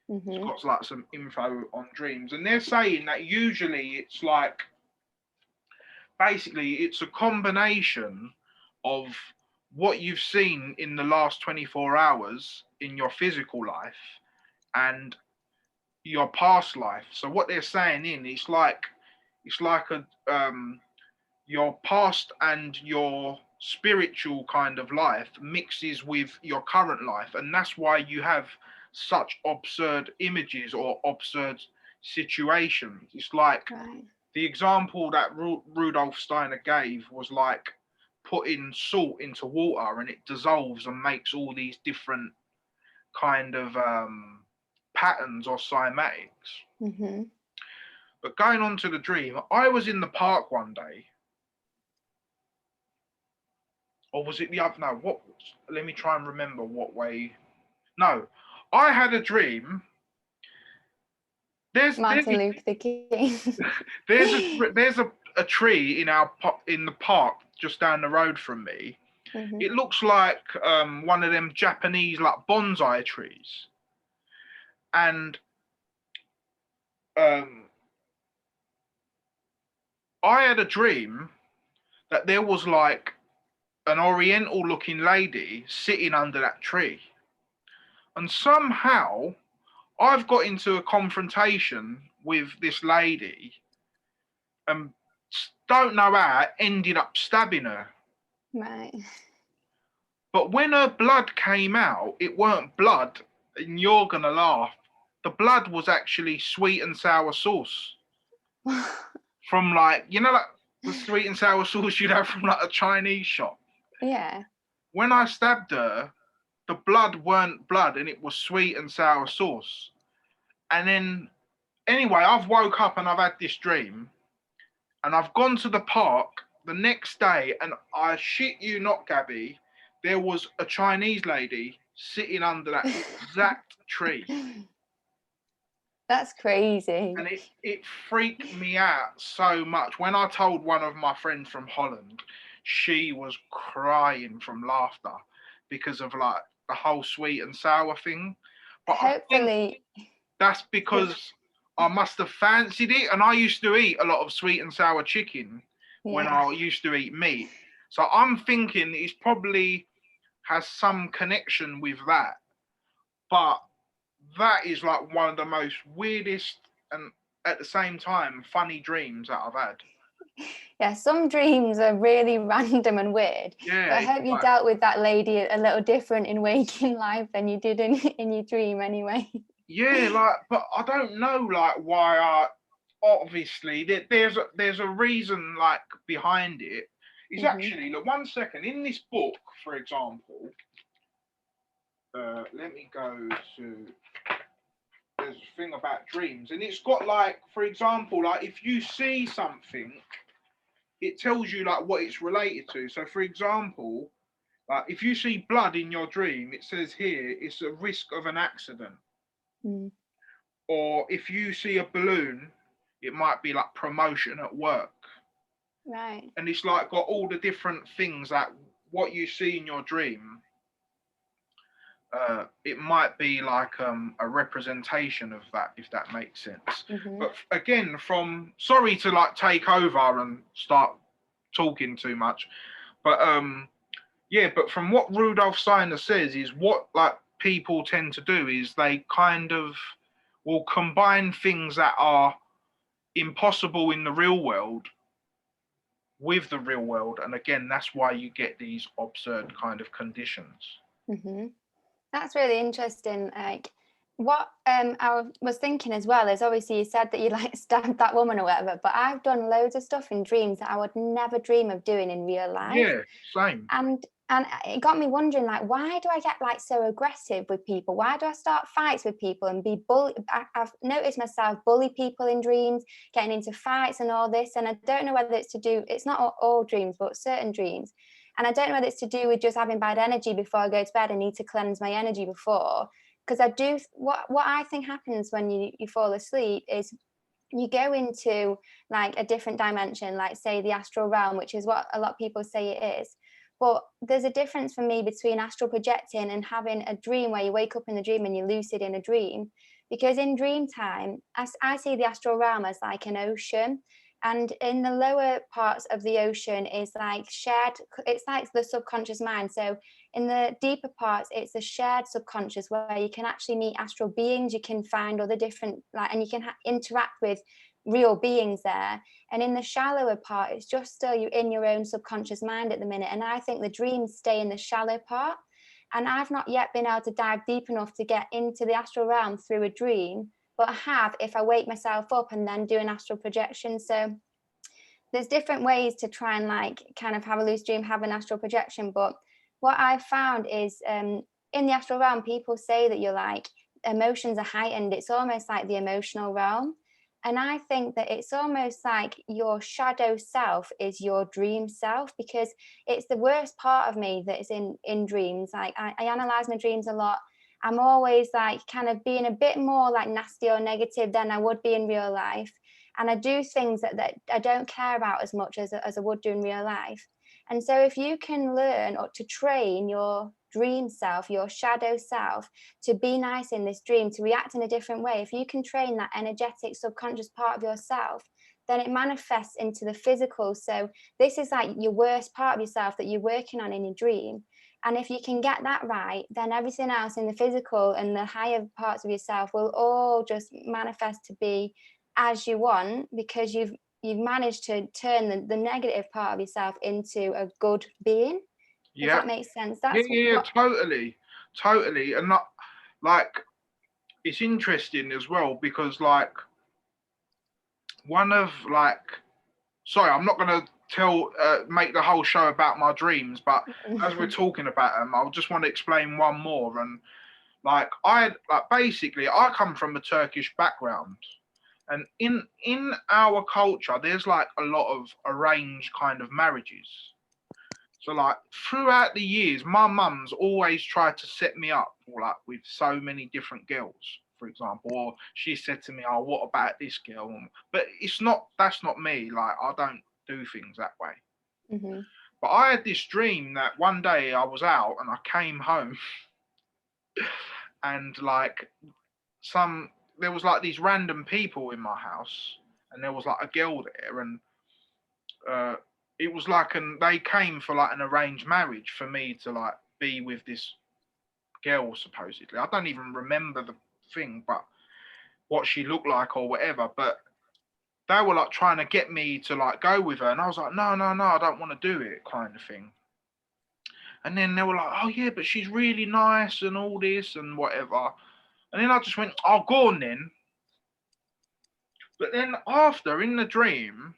It's got like some info on dreams, and they're saying that usually it's like basically it's a combination of what you've seen in the last 24 hours in your physical life and your past life. So what they're saying it's like a your past and your spiritual kind of life mixes with your current life, and that's why you have such absurd images or absurd situations. It's like the example that Rudolf Steiner gave was like putting salt into water and it dissolves and makes all these different kind of patterns or cymatics. But going on to the dream, I was in the park one day, or was it the other? No, what? Let me try and remember what way. No, I had a dream. Martin Luther King. there's a tree in the park just down the road from me. It looks like one of them Japanese like bonsai trees, and I had a dream that there was like an oriental looking lady sitting under that tree, and somehow I've got into a confrontation with this lady, and don't know how, ended up stabbing her. Right. But when her blood came out, it weren't blood, and you're gonna laugh. The blood was actually sweet and sour sauce from like, you know, like the sweet and sour sauce you'd have from like a Chinese shop. Yeah. When I stabbed her, the blood weren't blood and it was sweet and sour sauce. And then, anyway, I've woke up and I've had this dream, and I've gone to the park the next day, and I shit you not, Gabby, there was a Chinese lady sitting under that exact tree. That's crazy. And it freaked me out so much. When I told one of my friends from Holland, she was crying from laughter because of like the whole sweet and sour thing. But I think Hopefully. that's because I must have fancied it. And I used to eat a lot of sweet and sour chicken when Yeah. I used to eat meat. So I'm thinking it's probably has some connection with that. But that is like one of the most weirdest and at the same time funny dreams that I've had. Yeah, some dreams are really random and weird. Yeah, But I hope you like, dealt with that lady a little different in waking life than you did in your dream anyway. yeah, like, but I don't know, like, why I obviously there's a reason like behind it. It's actually look 1 second in this book, for example. Let me go to. There's a thing about dreams, and it's got like, for example, like if you see something, it tells you like what it's related to. So, for example, like if you see blood in your dream, it says here it's a risk of an accident. Mm. Or if you see a balloon, it might be like promotion at work. Right. And it's like got all the different things that what you see in your dream. It might be like a representation of that, if that makes sense. But again, from sorry to like take over and start talking too much, but yeah, but from what Rudolf Steiner says is what like people tend to do is they kind of will combine things that are impossible in the real world with the real world, and again, that's why you get these absurd kind of conditions. That's really interesting. Like, what I was thinking as well is obviously you said that you like stabbed that woman or whatever, but I've done loads of stuff in dreams that I would never dream of doing in real life. Yeah, same. And it got me wondering, like, why do I get like so aggressive with people? Why do I start fights with people and be bully? I've noticed myself bully people in dreams, getting into fights and all this. And I don't know whether it's to do, it's not all dreams, but certain dreams. And I don't know whether it's to do with just having bad energy before I go to bed. I need to cleanse my energy before. Because I do, what I think happens when you fall asleep is you go into like a different dimension, like say the astral realm, which is what a lot of people say it is. But there's a difference for me between astral projecting and having a dream where you wake up in the dream and you're lucid in a dream. Because in dream time, I see the astral realm as like an ocean. And in the lower parts of the ocean is like shared, it's like the subconscious mind. So in the deeper parts, it's a shared subconscious where you can actually meet astral beings. You can find other different, like, and you can interact with real beings there. And in the shallower part, it's just still you in your own subconscious mind at the minute. And I think the dreams stay in the shallow part. And I've not yet been able to dive deep enough to get into the astral realm through a dream, but I have if I wake myself up and then do an astral projection. So there's different ways to try and like kind of have a lucid dream, have an astral projection. But what I've found is in the astral realm, people say that you're like, emotions are heightened. It's almost like the emotional realm. And I think that it's almost like your shadow self is your dream self, because it's the worst part of me that is in dreams. Like I analyze my dreams a lot. I'm always like kind of being a bit more like nasty or negative than I would be in real life. And I do things that I don't care about as much as I would do in real life. And so if you can learn or to train your dream self, your shadow self, to be nice in this dream, to react in a different way, if you can train that energetic subconscious part of yourself, then it manifests into the physical. So this is like your worst part of yourself that you're working on in your dream. And if you can get that right, then everything else in the physical and the higher parts of yourself will all just manifest to be as you want, because you've you've managed to turn the negative part of yourself into a good being. Does that make sense? That's totally. And not like, it's interesting as well because like one of like, sorry, I'm not gonna make the whole show about my dreams, but as we're talking about them, I just want to explain one more. And like basically I come from a Turkish background, and in our culture there's like a lot of arranged kind of marriages. So like throughout the years, my mum's always tried to set me up like with so many different girls, for example. Or she said to me, "Oh, what about this girl?" But that's not me. Like I don't do things that way. Mm-hmm. But I had this dream that one day I was out and I came home, and like there was like these random people in my house, and there was like a girl there, and uh, it was like, and they came for like an arranged marriage for me to like be with this girl supposedly. I don't even remember the thing, but what she looked like or whatever. But they were like trying to get me to like go with her, and I was like, no, I don't want to do it, kind of thing. And then they were like, oh yeah, but she's really nice and all this and whatever. And then I just went, oh, go on then. But then after, in the dream,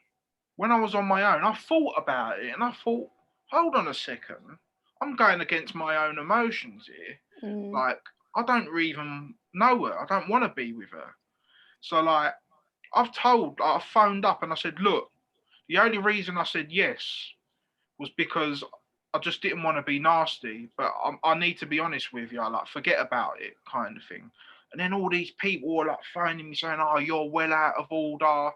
when I was on my own, I thought about it and I thought, hold on a second, I'm going against my own emotions here. Like, I don't even know her. I don't want to be with her. So, like, I phoned up and I said, look, the only reason I said yes was because I just didn't want to be nasty, but I need to be honest with you. I like, forget about it, kind of thing. And then all these people were like phoning me saying, oh, you're well out of order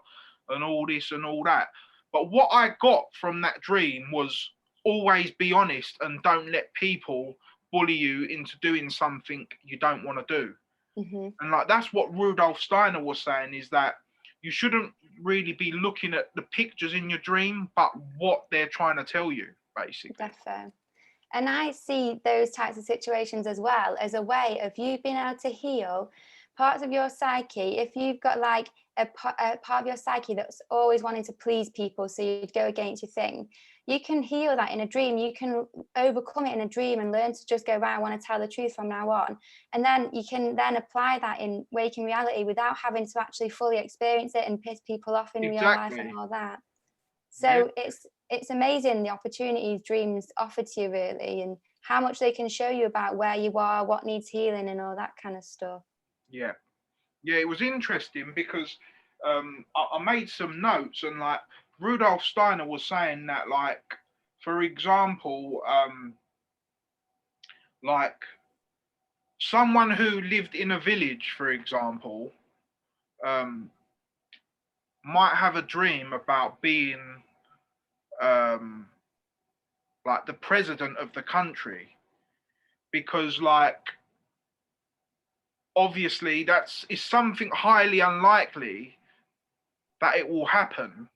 and all this and all that. But what I got from that dream was always be honest and don't let people bully you into doing something you don't want to do. Mm-hmm. And like that's what Rudolf Steiner was saying, is that you shouldn't really be looking at the pictures in your dream, but what they're trying to tell you, basically. That's fair. And I see those types of situations as well as a way of you being able to heal parts of your psyche. If you've got like a part of your psyche that's always wanting to please people, so you'd go against your thing, you can heal that in a dream. You can overcome it in a dream and learn to just go, right, I want to tell the truth from now on. And then you can then apply that in waking reality without having to actually fully experience it and piss people off in real life and all that. So it's amazing the opportunities dreams offer to you, really, and how much they can show you about where you are, what needs healing and all that kind of stuff. Yeah, it was interesting because I made some notes, and like Rudolf Steiner was saying that, like, for example, like someone who lived in a village, for example, might have a dream about being like the president of the country, because like obviously it's something highly unlikely that it will happen.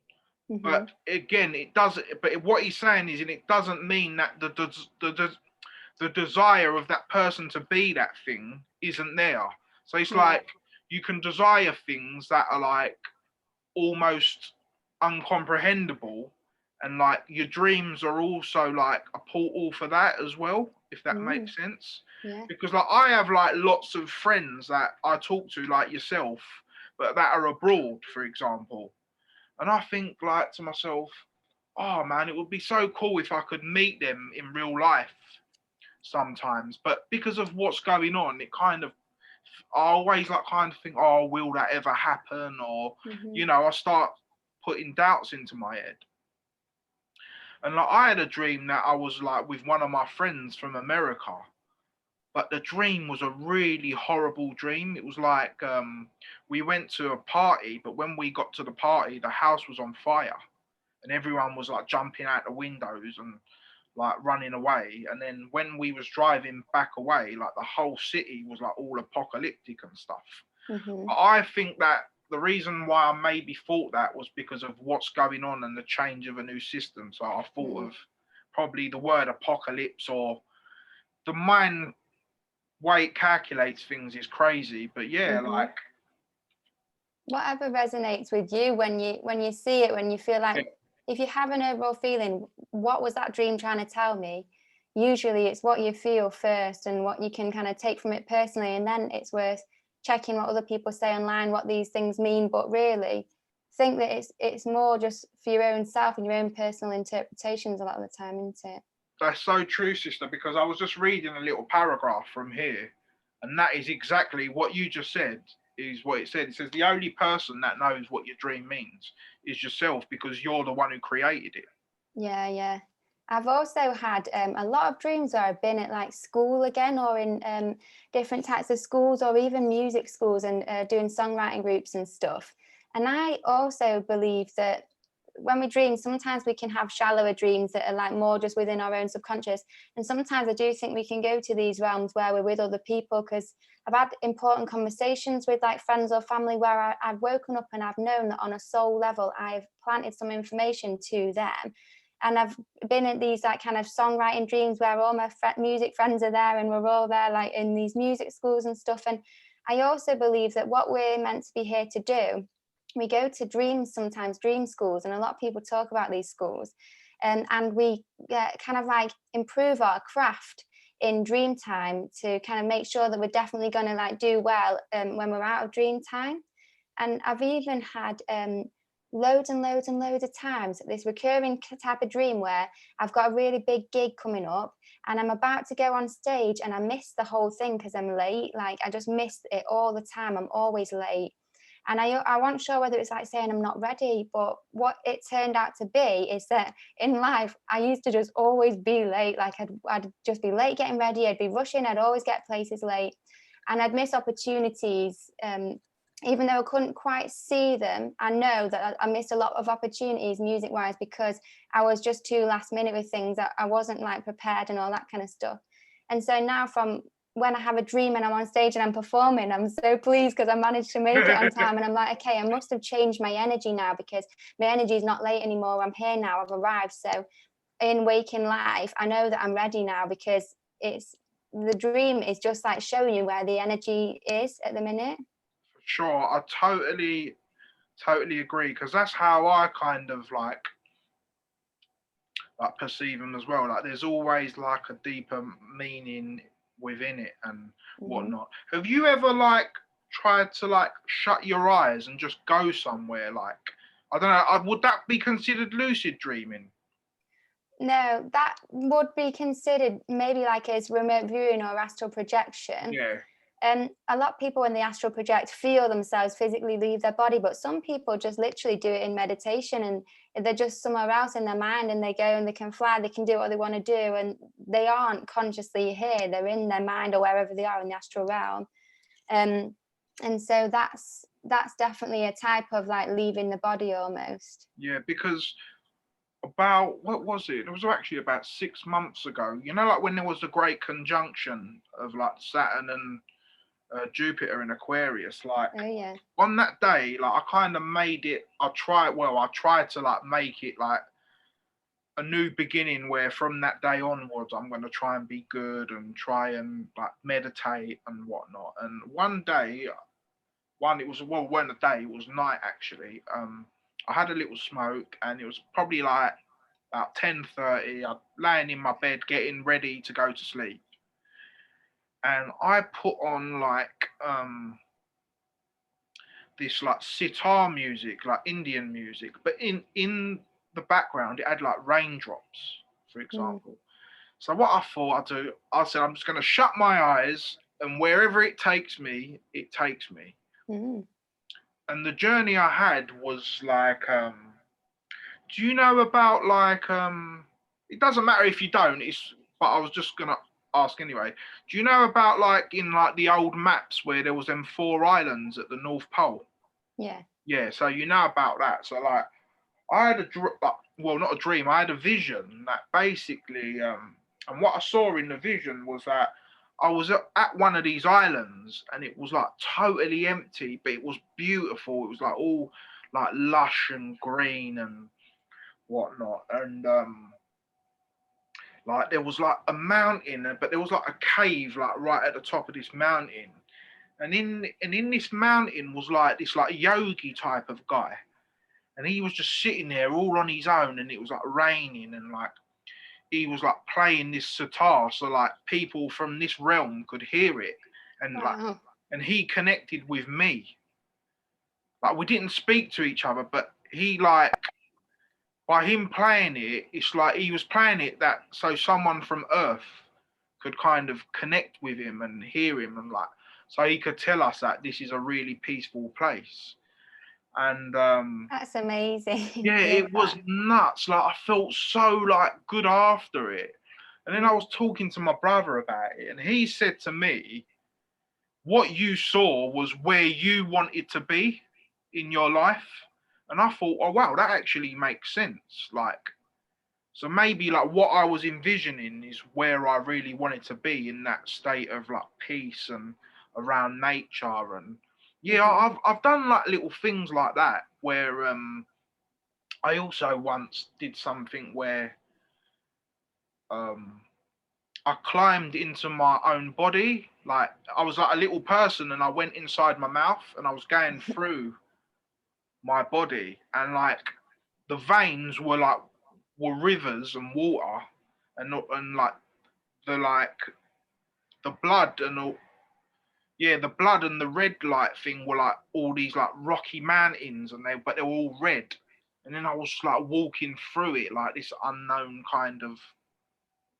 Mm-hmm. But again, it doesn't. But what he's saying is, it doesn't mean that the desire of that person to be that thing isn't there. So it's like you can desire things that are like almost uncomprehendable, and like your dreams are also like a portal for that as well, if that makes sense. Yeah. Because like I have like lots of friends that I talk to, like yourself, but that are abroad, for example. And I think like to myself, oh man, it would be so cool if I could meet them in real life sometimes. But because of what's going on, it kind of, I always like kind of think, oh, will that ever happen? Or, you know, I start putting doubts into my head. And like I had a dream that I was like with one of my friends from America, but the dream was a really horrible dream. It was like we went to a party, but when we got to the party, the house was on fire, and everyone was like jumping out the windows and like running away. And then when we was driving back away, like the whole city was like all apocalyptic and stuff. But I think that the reason why I maybe thought that was because of what's going on and the change of a new system. So I thought of probably the word apocalypse, or the mind way it calculates things is crazy. But yeah, like Whatever resonates with you when you see it, when you feel like, if you have an overall feeling, what was that dream trying to tell me? Usually it's what you feel first and what you can kind of take from it personally, and then it's worth checking what other people say online, what these things mean. But really think that it's more just for your own self and your own personal interpretations a lot of the time, isn't it? That's so true, sister, because I was just reading a little paragraph from here, and that is exactly what you just said, is what it said. It says the only person that knows what your dream means is yourself, because you're the one who created it. Yeah. I've also had a lot of dreams where I've been at like school again, or in different types of schools, or even music schools, and doing songwriting groups and stuff. And I also believe that when we dream, sometimes we can have shallower dreams that are like more just within our own subconscious. And sometimes I do think we can go to these realms where we're with other people, because I've had important conversations with like friends or family where I've woken up and I've known that on a soul level, I've planted some information to them. And I've been at these like kind of songwriting dreams where all my music friends are there, and we're all there like in these music schools and stuff. And I also believe that what we're meant to be here to do, we go to dreams, sometimes dream schools, and a lot of people talk about these schools, and we kind of like improve our craft in dream time to kind of make sure that we're definitely going to like do well when we're out of dream time. And I've even had loads and loads and loads of times this recurring type of dream where I've got a really big gig coming up and I'm about to go on stage and I miss the whole thing because I'm late. Like I just miss it all the time. I'm always late. And I wasn't sure whether it's like saying I'm not ready, but what it turned out to be is that in life, I used to just always be late. Like I'd just be late getting ready. I'd be rushing. I'd always get places late, and I'd miss opportunities. Even though I couldn't quite see them, I know that I missed a lot of opportunities music-wise because I was just too last minute with things. I wasn't like prepared and all that kind of stuff. And so now from when I have a dream and I'm on stage and I'm performing, I'm so pleased because I managed to make it on time. And I'm like, okay, I must have changed my energy now because my energy is not late anymore. I'm here now, I've arrived. So in waking life, I know that I'm ready now because it's the dream is just like showing you where the energy is at the minute. Sure, I totally agree, because that's how I kind of like perceive them as well. Like there's always like a deeper meaning within it and whatnot. Have you ever like tried to like shut your eyes and just go somewhere? Like I don't know, would that be considered lucid dreaming? No, that would be considered maybe like as remote viewing or astral projection. Yeah. A lot of people when they astral project feel themselves physically leave their body, but some people just literally do it in meditation and they're just somewhere else in their mind and they go and they can fly, they can do what they want to do, and they aren't consciously here, they're in their mind or wherever they are in the astral realm. And so that's definitely a type of like leaving the body almost. Yeah, because about what was it? It was actually about 6 months ago. You know, like when there was a great conjunction of like Saturn and Jupiter in Aquarius. Like on that day, like I kind of made it. I tried to like make it like a new beginning where from that day onwards I'm going to try and be good and try and like meditate and whatnot. And one day, it was, well, when a day, it was night actually. I had a little smoke and it was probably like about 10:30. I'm laying in my bed getting ready to go to sleep. And I put on like this like sitar music, like Indian music, but in the background it had like raindrops, for example. So what I thought I'd do, I said I'm just going to shut my eyes and wherever it takes me, it takes me. And the journey I had was like, do you know about like, it doesn't matter if you don't, but I was just gonna ask anyway. Do you know about like in like the old maps where there was them 4 islands at the North Pole? Yeah. Yeah, so you know about that. So like, I had well, not a dream. I had a vision that basically, and what I saw in the vision was that I was at one of these islands and it was like totally empty, but it was beautiful. It was like all like lush and green and whatnot, and like there was like a mountain, but there was like a cave like right at the top of this mountain, And in this mountain was like this like yogi type of guy. And he was just sitting there all on his own, and it was like raining, and like he was like playing this sitar, so like people from this realm could hear it, and like, Wow. and he connected with me. Like we didn't speak to each other, but he like, by him playing it, it's like he was playing it that so someone from Earth could kind of connect with him and hear him, and like so he could tell us that this is a really peaceful place. And That's amazing. yeah, to hear it was that. nuts. Like I felt so like good after it. And then I was talking to my brother about it, and he said to me, what you saw was where you wanted to be in your life. And I thought, oh wow, that actually makes sense. Like, so maybe like what I was envisioning is where I really wanted to be, in that state of like peace and around nature. And yeah, I've done like little things like that where I also once did something where um I climbed into my own body. Like I was like a little person, and I went inside my mouth, and I was going through my body, and like the veins were rivers and water, and like the blood and all. Yeah, the blood and the red light thing were like all these like rocky mountains, and they were all red. And then I was like walking through it like this unknown kind of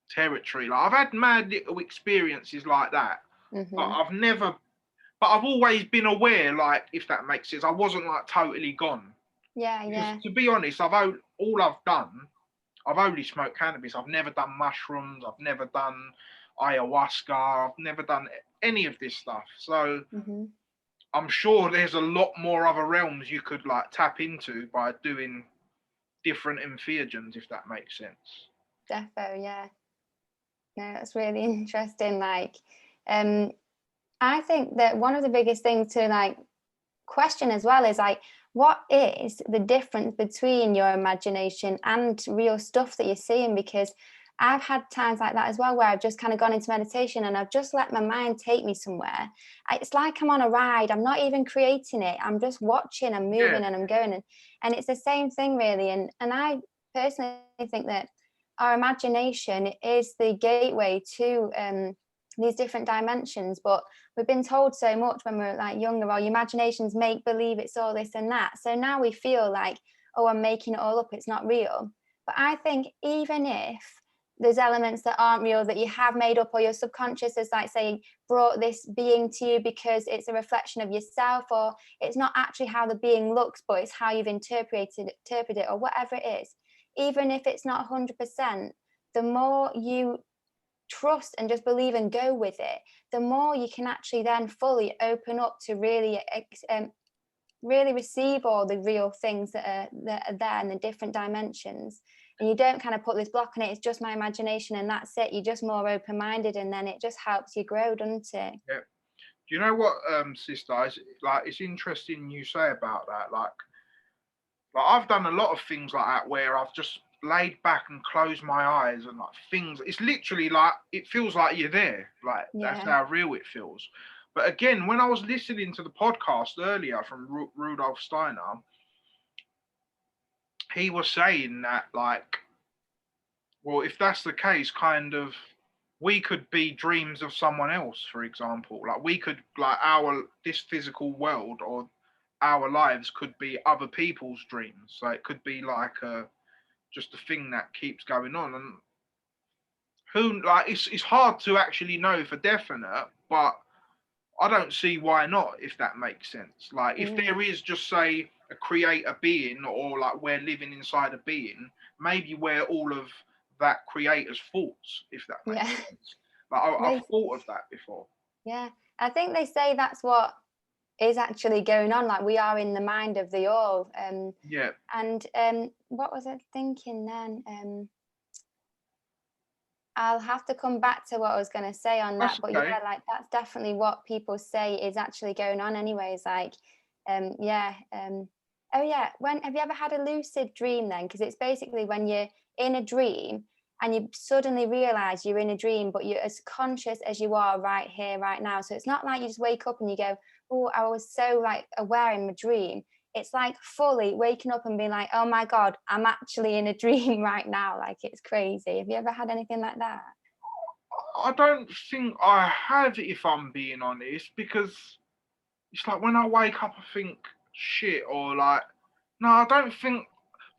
territory. Like I've had mad little experiences like that, but Mm-hmm. I've always been aware. Like if that makes sense, I wasn't like totally gone. Yeah, Because yeah. to be honest, all I've done, I've only smoked cannabis. I've never done mushrooms. I've never done ayahuasca. I've never done any of this stuff. So Mm-hmm. I'm sure there's a lot more other realms you could like tap into by doing different entheogens, if that makes sense. Defo, yeah. No, that's really interesting. Like, um, I think that one of the biggest things to like question as well is like, what is the difference between your imagination and real stuff that you're seeing? Because I've had times like that as well, where I've just kind of gone into meditation and I've just let my mind take me somewhere. It's like I'm on a ride. I'm not even creating it. I'm just watching, I'm Yeah, moving, and I'm going. And it's the same thing really. And I personally think that our imagination is the gateway to these different dimensions. But we've been told so much when we're like younger, well, your imagination's make believe, it's all this and that. So now we feel like, oh, I'm making it all up, it's not real. But I think even if there's elements that aren't real that you have made up, or your subconscious has like say brought this being to you because it's a reflection of yourself, or it's not actually how the being looks, but it's how you've interpreted it, or whatever it is, even if it's not 100%, the more you trust and just believe and go with it, the more you can actually then fully open up to really really receive all the real things that are there in the different dimensions. And you don't kind of put this block on it, it's just my imagination and that's it. You're just more open-minded, and then it just helps you grow, doesn't it? yeah. Do you know what, sister? It's interesting you say about that. Like I've done a lot of things like that where I've just laid back and closed my eyes, and like things. It's literally like it feels like you're there. Like that's Yeah. how real it feels. But again, when I was listening to the podcast earlier from Rudolf Steiner, he was saying that like, well, if that's the case, kind of, we could be dreams of someone else, for example. Like we could like this physical world or our lives could be other people's dreams. So it could be like just a thing that keeps going on. And who like it's hard to actually know for definite, but I don't see why not, if that makes sense. Like if Mm. there is just say a creator being, or like we're living inside a being, maybe we're all of that creator's thoughts, if that makes Yeah. sense. Like I've they, thought of that before. yeah, I think they say that's what is actually going on, like we are in the mind of the all. Yeah, And what was I thinking then? I'll have to come back to what I was going to say on that, that's but okay. yeah, like that's definitely what people say is actually going on anyways. Like yeah. Oh yeah, when have you ever had a lucid dream then? Because it's basically when you're in a dream and you suddenly realize you're in a dream, but you're as conscious as you are right here, right now. So it's not like you just wake up and you go, oh, I was so like aware in my dream. It's like fully waking up and being like, oh my God, I'm actually in a dream right now. Like, it's crazy. Have you ever had anything like that? I don't think I have, if I'm being honest, because it's like when I wake up, I think shit, or like, no, I don't think,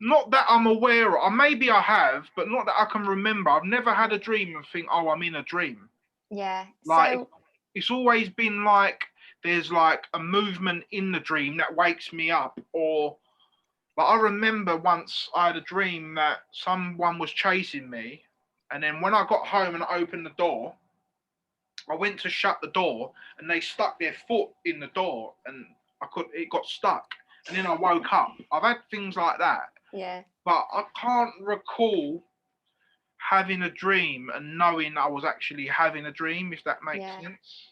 not that I'm aware of, or maybe I have, but not that I can remember. I've never had a dream and think, oh, I'm in a dream. Yeah. Like, So it's always been like, there's like a movement in the dream that wakes me up, or like I remember once I had a dream that someone was chasing me, and then when I got home and I opened the door, I went to shut the door and they stuck their foot in the door and it got stuck. And then I woke up. I've had things like that. yeah. But I can't recall having a dream and knowing I was actually having a dream, if that makes sense.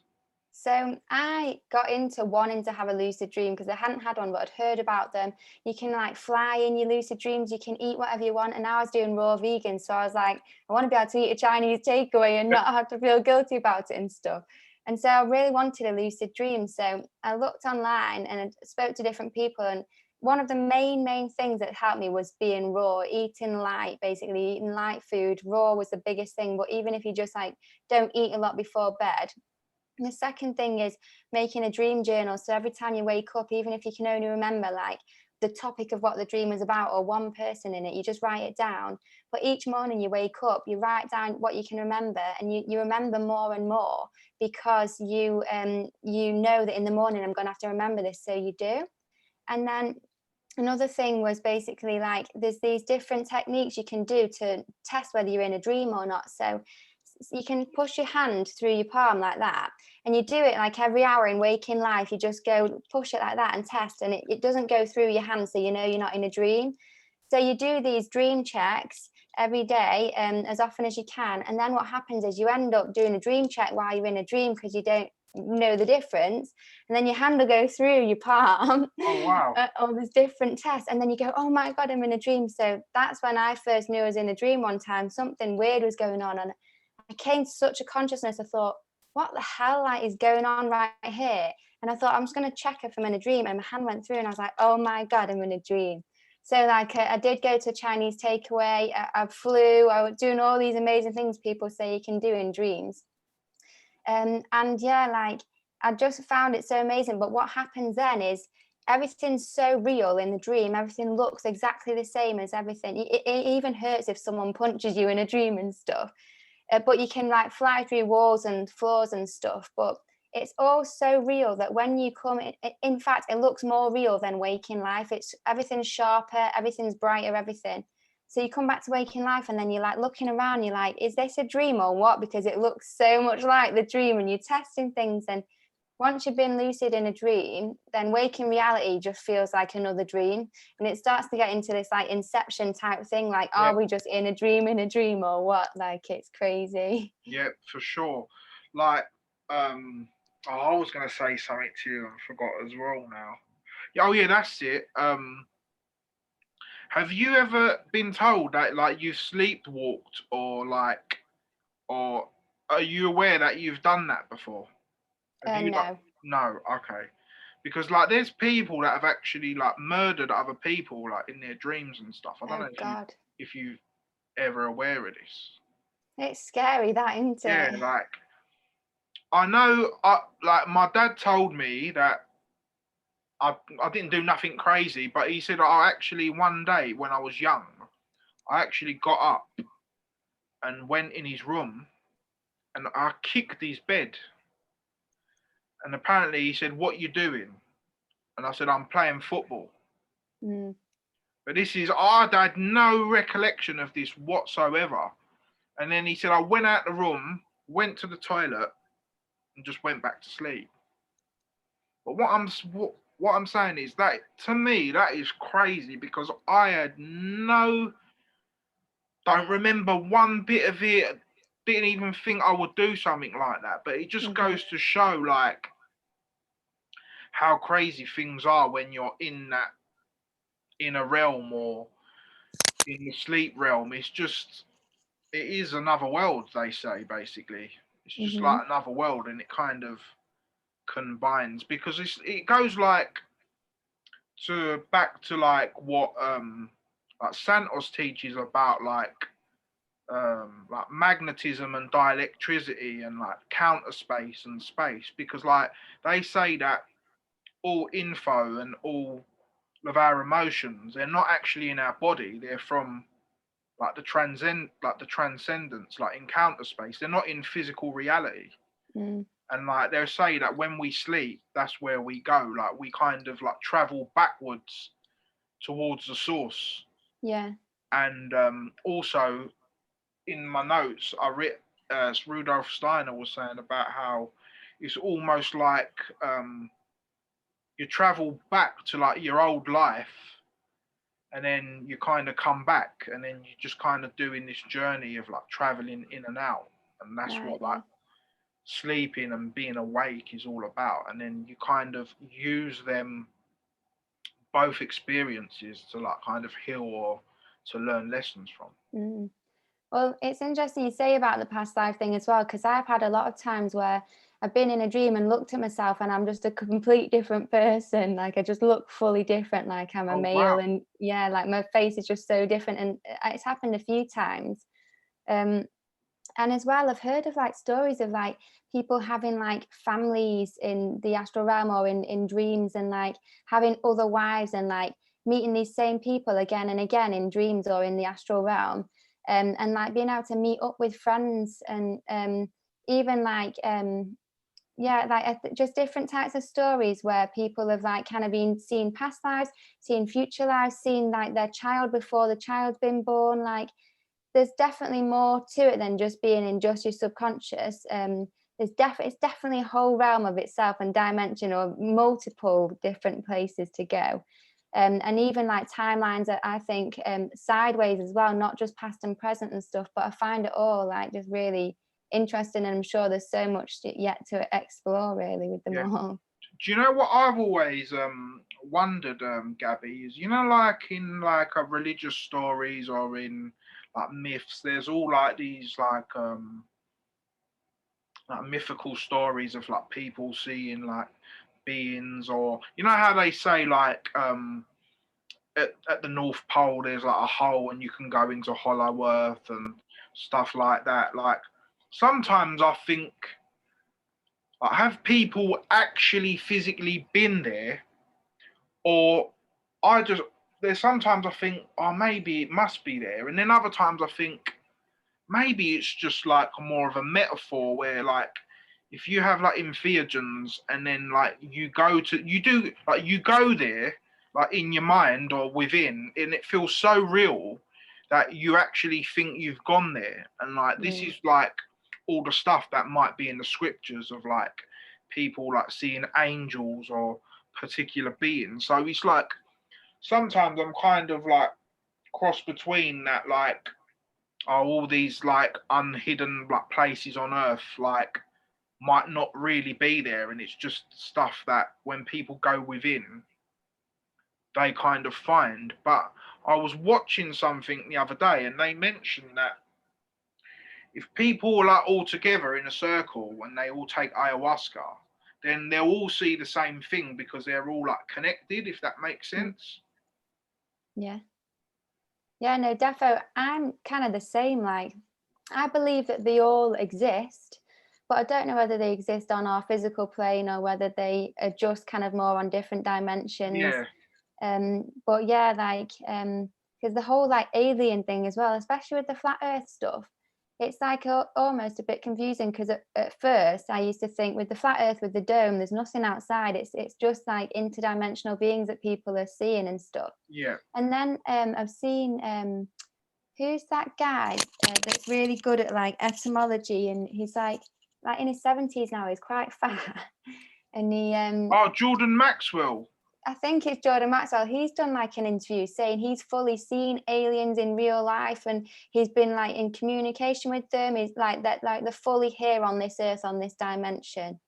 So I got into wanting to have a lucid dream because I hadn't had one, but I'd heard about them. You can like fly in your lucid dreams, you can eat whatever you want. And now I was doing raw vegan. So I was like, I want to be able to eat a Chinese takeaway and not have to feel guilty about it and stuff. And so I really wanted a lucid dream. So I looked online and I spoke to different people. And one of the main things that helped me was being raw, eating light, basically eating light food. Raw was the biggest thing. But even if you just like don't eat a lot before bed. And the second thing is making a dream journal. So every time you wake up, even if you can only remember like the topic of what the dream was about or one person in it, you just write it down. But each morning you wake up, you write down what you can remember, and you remember more and more because you know that in the morning I'm going to have to remember this, so you do. And then another thing was basically like there's these different techniques you can do to test whether you're in a dream or not. So you can push your hand through your palm like that, and you do it like every hour in waking life. You just go push it like that and test, and it doesn't go through your hand, so you know you're not in a dream. So you do these dream checks every day, as often as you can, and then what happens is you end up doing a dream check while you're in a dream because you don't know the difference, and then your hand will go through your palm. Oh wow. All these different tests, and then you go, oh my God, I'm in a dream. So that's when I first knew I was in a dream. One time something weird was going on, and I came to such a consciousness. I thought, what the hell like is going on right here? And I thought, I'm just going to check if I'm in a dream. And my hand went through and I was like, oh my God, I'm in a dream. So like I did go to a Chinese takeaway. I flew. I was doing all these amazing things people say you can do in dreams. And yeah, like I just found it so amazing. But what happens then is everything's so real in the dream. Everything looks exactly the same as everything. It even hurts if someone punches you in a dream and stuff. But you can like fly through walls and floors and stuff, but it's all so real that when you come in fact it looks more real than waking life. It's everything's sharper, everything's brighter, everything. So you come back to waking life and then you're like looking around, you're like, is this a dream or what? Because it looks so much like the dream, and you're testing things. And once you've been lucid in a dream, then waking reality just feels like another dream. And it starts to get into this like inception type thing, like, are we just in a dream or what? Like, it's crazy. Yeah, for sure. Like, I was gonna say something to you and I forgot as well now. Oh yeah, that's it. Have you ever been told that like you've sleepwalked, or are you aware that you've done that before? Have you No. No, okay. Because like there's people that have actually like murdered other people like in their dreams and stuff. I don't know Oh God. if you ever aware of this. It's scary, that, isn't Yeah, it? like I know like my dad told me that I didn't do nothing crazy, but he said I actually one day when I was young, I actually got up and went in his room and I kicked his bed. And apparently he said, "What you doing?" And I said, "I'm playing football." Mm. But I had no recollection of this whatsoever. And then he said, I went out the room, went to the toilet, and just went back to sleep. But what I'm saying is that to me that is crazy because I had don't remember one bit of it. Didn't even think I would do something like that. But it just goes to show like how crazy things are when you're in a realm or in the sleep realm. it is another world, they say, basically. It's just Mm-hmm. like another world, and it kind of combines, because it goes like to back to like what like Santos teaches about like magnetism and dielectricity and like counter space and space, because like they say that all info and all of our emotions, they're not actually in our body, they're from like the transcendence, like in counter space, they're not in physical reality. And like they'll say that when we sleep, that's where we go, like we kind of like travel backwards towards the source. Yeah. And also in my notes, I read Rudolf Steiner was saying about how it's almost like you travel back to like your old life, and then you kind of come back, and then you just kind of doing this journey of like traveling in and out, and that's Right, what yeah. like sleeping and being awake is all about. And then you kind of use them both experiences to like kind of heal or to learn lessons from. Well, it's interesting you say about the past life thing as well, because I've had a lot of times where I've been in a dream and looked at myself and I'm just a complete different person. Like I just look fully different, like I'm a Oh male, wow. and yeah, like my face is just so different. And it's happened a few times. Um, and as well, I've heard of like stories of like people having like families in the astral realm or in dreams, and like having other wives, and like meeting these same people again and again in dreams or in the astral realm. And like being able to meet up with friends, and even like yeah, like just different types of stories where people have like kind of been seeing past lives, seeing future lives, seeing like their child before the child's been born. Like there's definitely more to it than just being in just your subconscious. It's definitely a whole realm of itself and dimension, or multiple different places to go. And even like timelines that I think sideways as well, not just past and present and stuff, but I find it all like just really interesting, and I'm sure there's so much yet to explore really with them Yeah. all. Do you know what I've always wondered, Gabby, is, you know, like in like religious stories or in like myths, there's all like these like mythical stories of like people seeing like beings, or you know how they say like at the North Pole there's like a hole and you can go into Hollow Earth and stuff like that. Like sometimes I think, like, have people actually physically been there, or I just, there's sometimes I think, oh, maybe it must be there, and then other times I think maybe it's just like more of a metaphor where like if you have like entheogens and then like you go there like in your mind or within, and it feels so real that you actually think you've gone there. And like this is like all the stuff that might be in the scriptures of like people like seeing angels or particular beings. So it's like sometimes I'm kind of like cross between that, like, are all these like unhidden like places on earth like might not really be there, and it's just stuff that when people go within they kind of find. But I was watching something the other day and they mentioned that if people are like all together in a circle when they all take ayahuasca, then they'll all see the same thing because they're all like connected, if that makes sense. Yeah. Yeah, no, defo. I'm kind of the same. Like, I believe that they all exist, but I don't know whether they exist on our physical plane or whether they are just kind of more on different dimensions. Yeah. But yeah, like, because the whole like alien thing as well, especially with the flat Earth stuff, it's like almost a bit confusing, because at first I used to think with the flat Earth, with the dome, there's nothing outside. It's just like interdimensional beings that people are seeing and stuff. Yeah. And then I've seen who's that guy that's really good at like etymology, and he's like in his 70s now, he's quite fat. And he Oh, Jordan Maxwell. I think it's Jordan Maxwell. He's done like an interview saying he's fully seen aliens in real life, and he's been like in communication with them. He's like that, like they're fully here on this earth, on this dimension.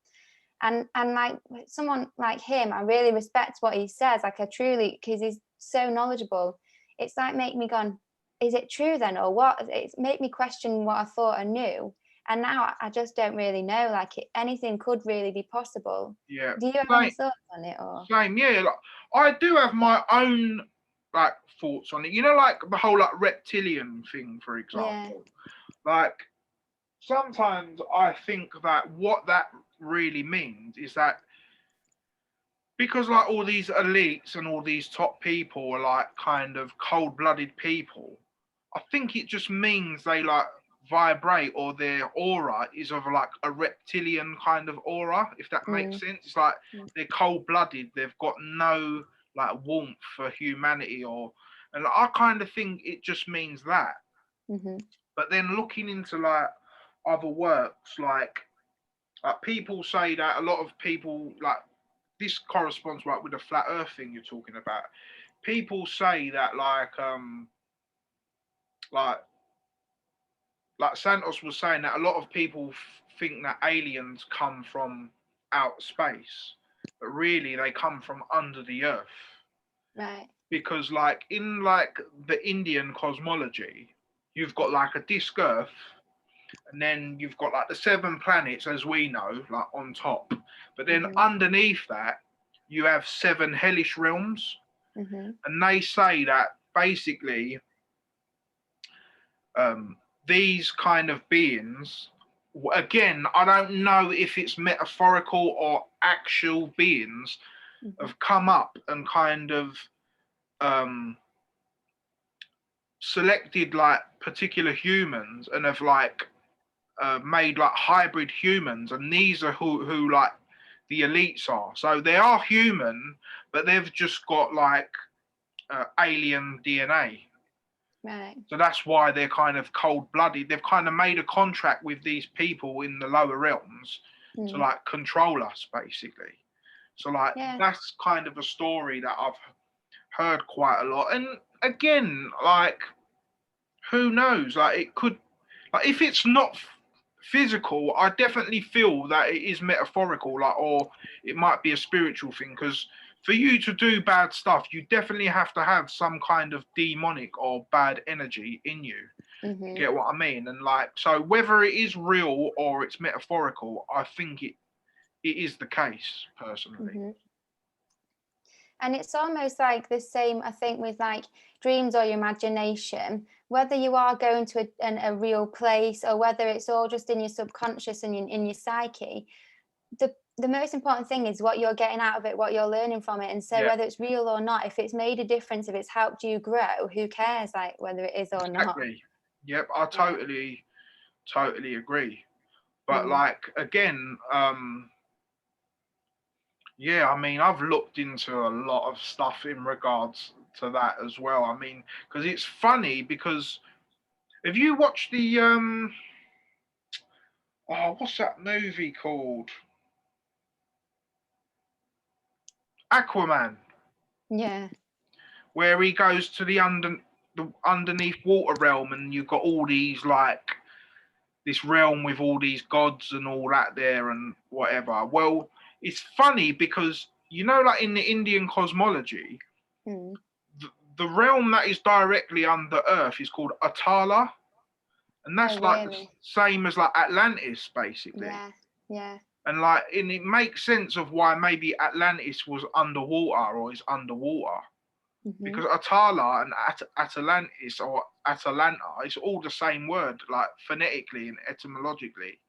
And like someone like him, I really respect what he says. Like I truly, because he's so knowledgeable. It's like make me gone, is it true then, or what? It's made me question what I thought I knew, and now I just don't really know. Like anything could really be possible. Yeah. Do you have any thoughts on it, or? Same, yeah. Like, I do have my own like thoughts on it. You know, like the whole like reptilian thing, for example. Like sometimes I think that what that really means is that because like all these elites and all these top people are like kind of cold-blooded people, I think it just means they like vibrate, or their aura is of like a reptilian kind of aura, if that makes sense. It's like they're cold-blooded, they've got no like warmth for humanity, and I kind of think it just means that. But then looking into like other works, like people say that a lot of people like this corresponds right with the flat earth thing you're talking about. People say that like Santos was saying, that a lot of people think that aliens come from outer space, but really they come from under the earth. Right. Because like in like the Indian cosmology, you've got like a disk Earth, and then you've got like the 7 planets as we know, like on top. But then underneath that, you have 7 hellish realms. And they say that basically these kind of beings, again, I don't know if it's metaphorical or actual beings, have come up and kind of selected like particular humans and have like made like hybrid humans, and these are who like the elites are. So they are human, but they've just got like alien DNA. Right. So that's why they're kind of cold-blooded. They've kind of made a contract with these people in the lower realms to like control us, basically. So like that's kind of a story that I've heard quite a lot. And again, like who knows? Like it could, like if it's not physical, I definitely feel that it is metaphorical, like, or it might be a spiritual thing, because for you to do bad stuff, you definitely have to have some kind of demonic or bad energy in you. You get what I mean? And like, so whether it is real or it's metaphorical, I think it is the case, personally. And it's almost like the same, I think, with like dreams or your imagination, whether you are going to a real place or whether it's all just in your subconscious and in your psyche, the most important thing is what you're getting out of it, what you're learning from it. And so whether it's real or not, if it's made a difference, if it's helped you grow, who cares, like whether it is or not. Yep, I totally agree. But like, again, yeah, I mean, I've looked into a lot of stuff in regards to that as well. I mean, because it's funny, because if you watch the what's that movie called? Aquaman. Yeah. Where he goes to the underneath water realm, and you've got all these like this realm with all these gods and all that there and whatever. Well, it's funny because you know, like in the Indian cosmology, the realm that is directly under Earth is called Atala, and that's like the same as like Atlantis, basically. Yeah. And like, and it makes sense of why maybe Atlantis was underwater or is underwater. Because Atala and Atalantis or Atalanta, it's all the same word, like phonetically and etymologically.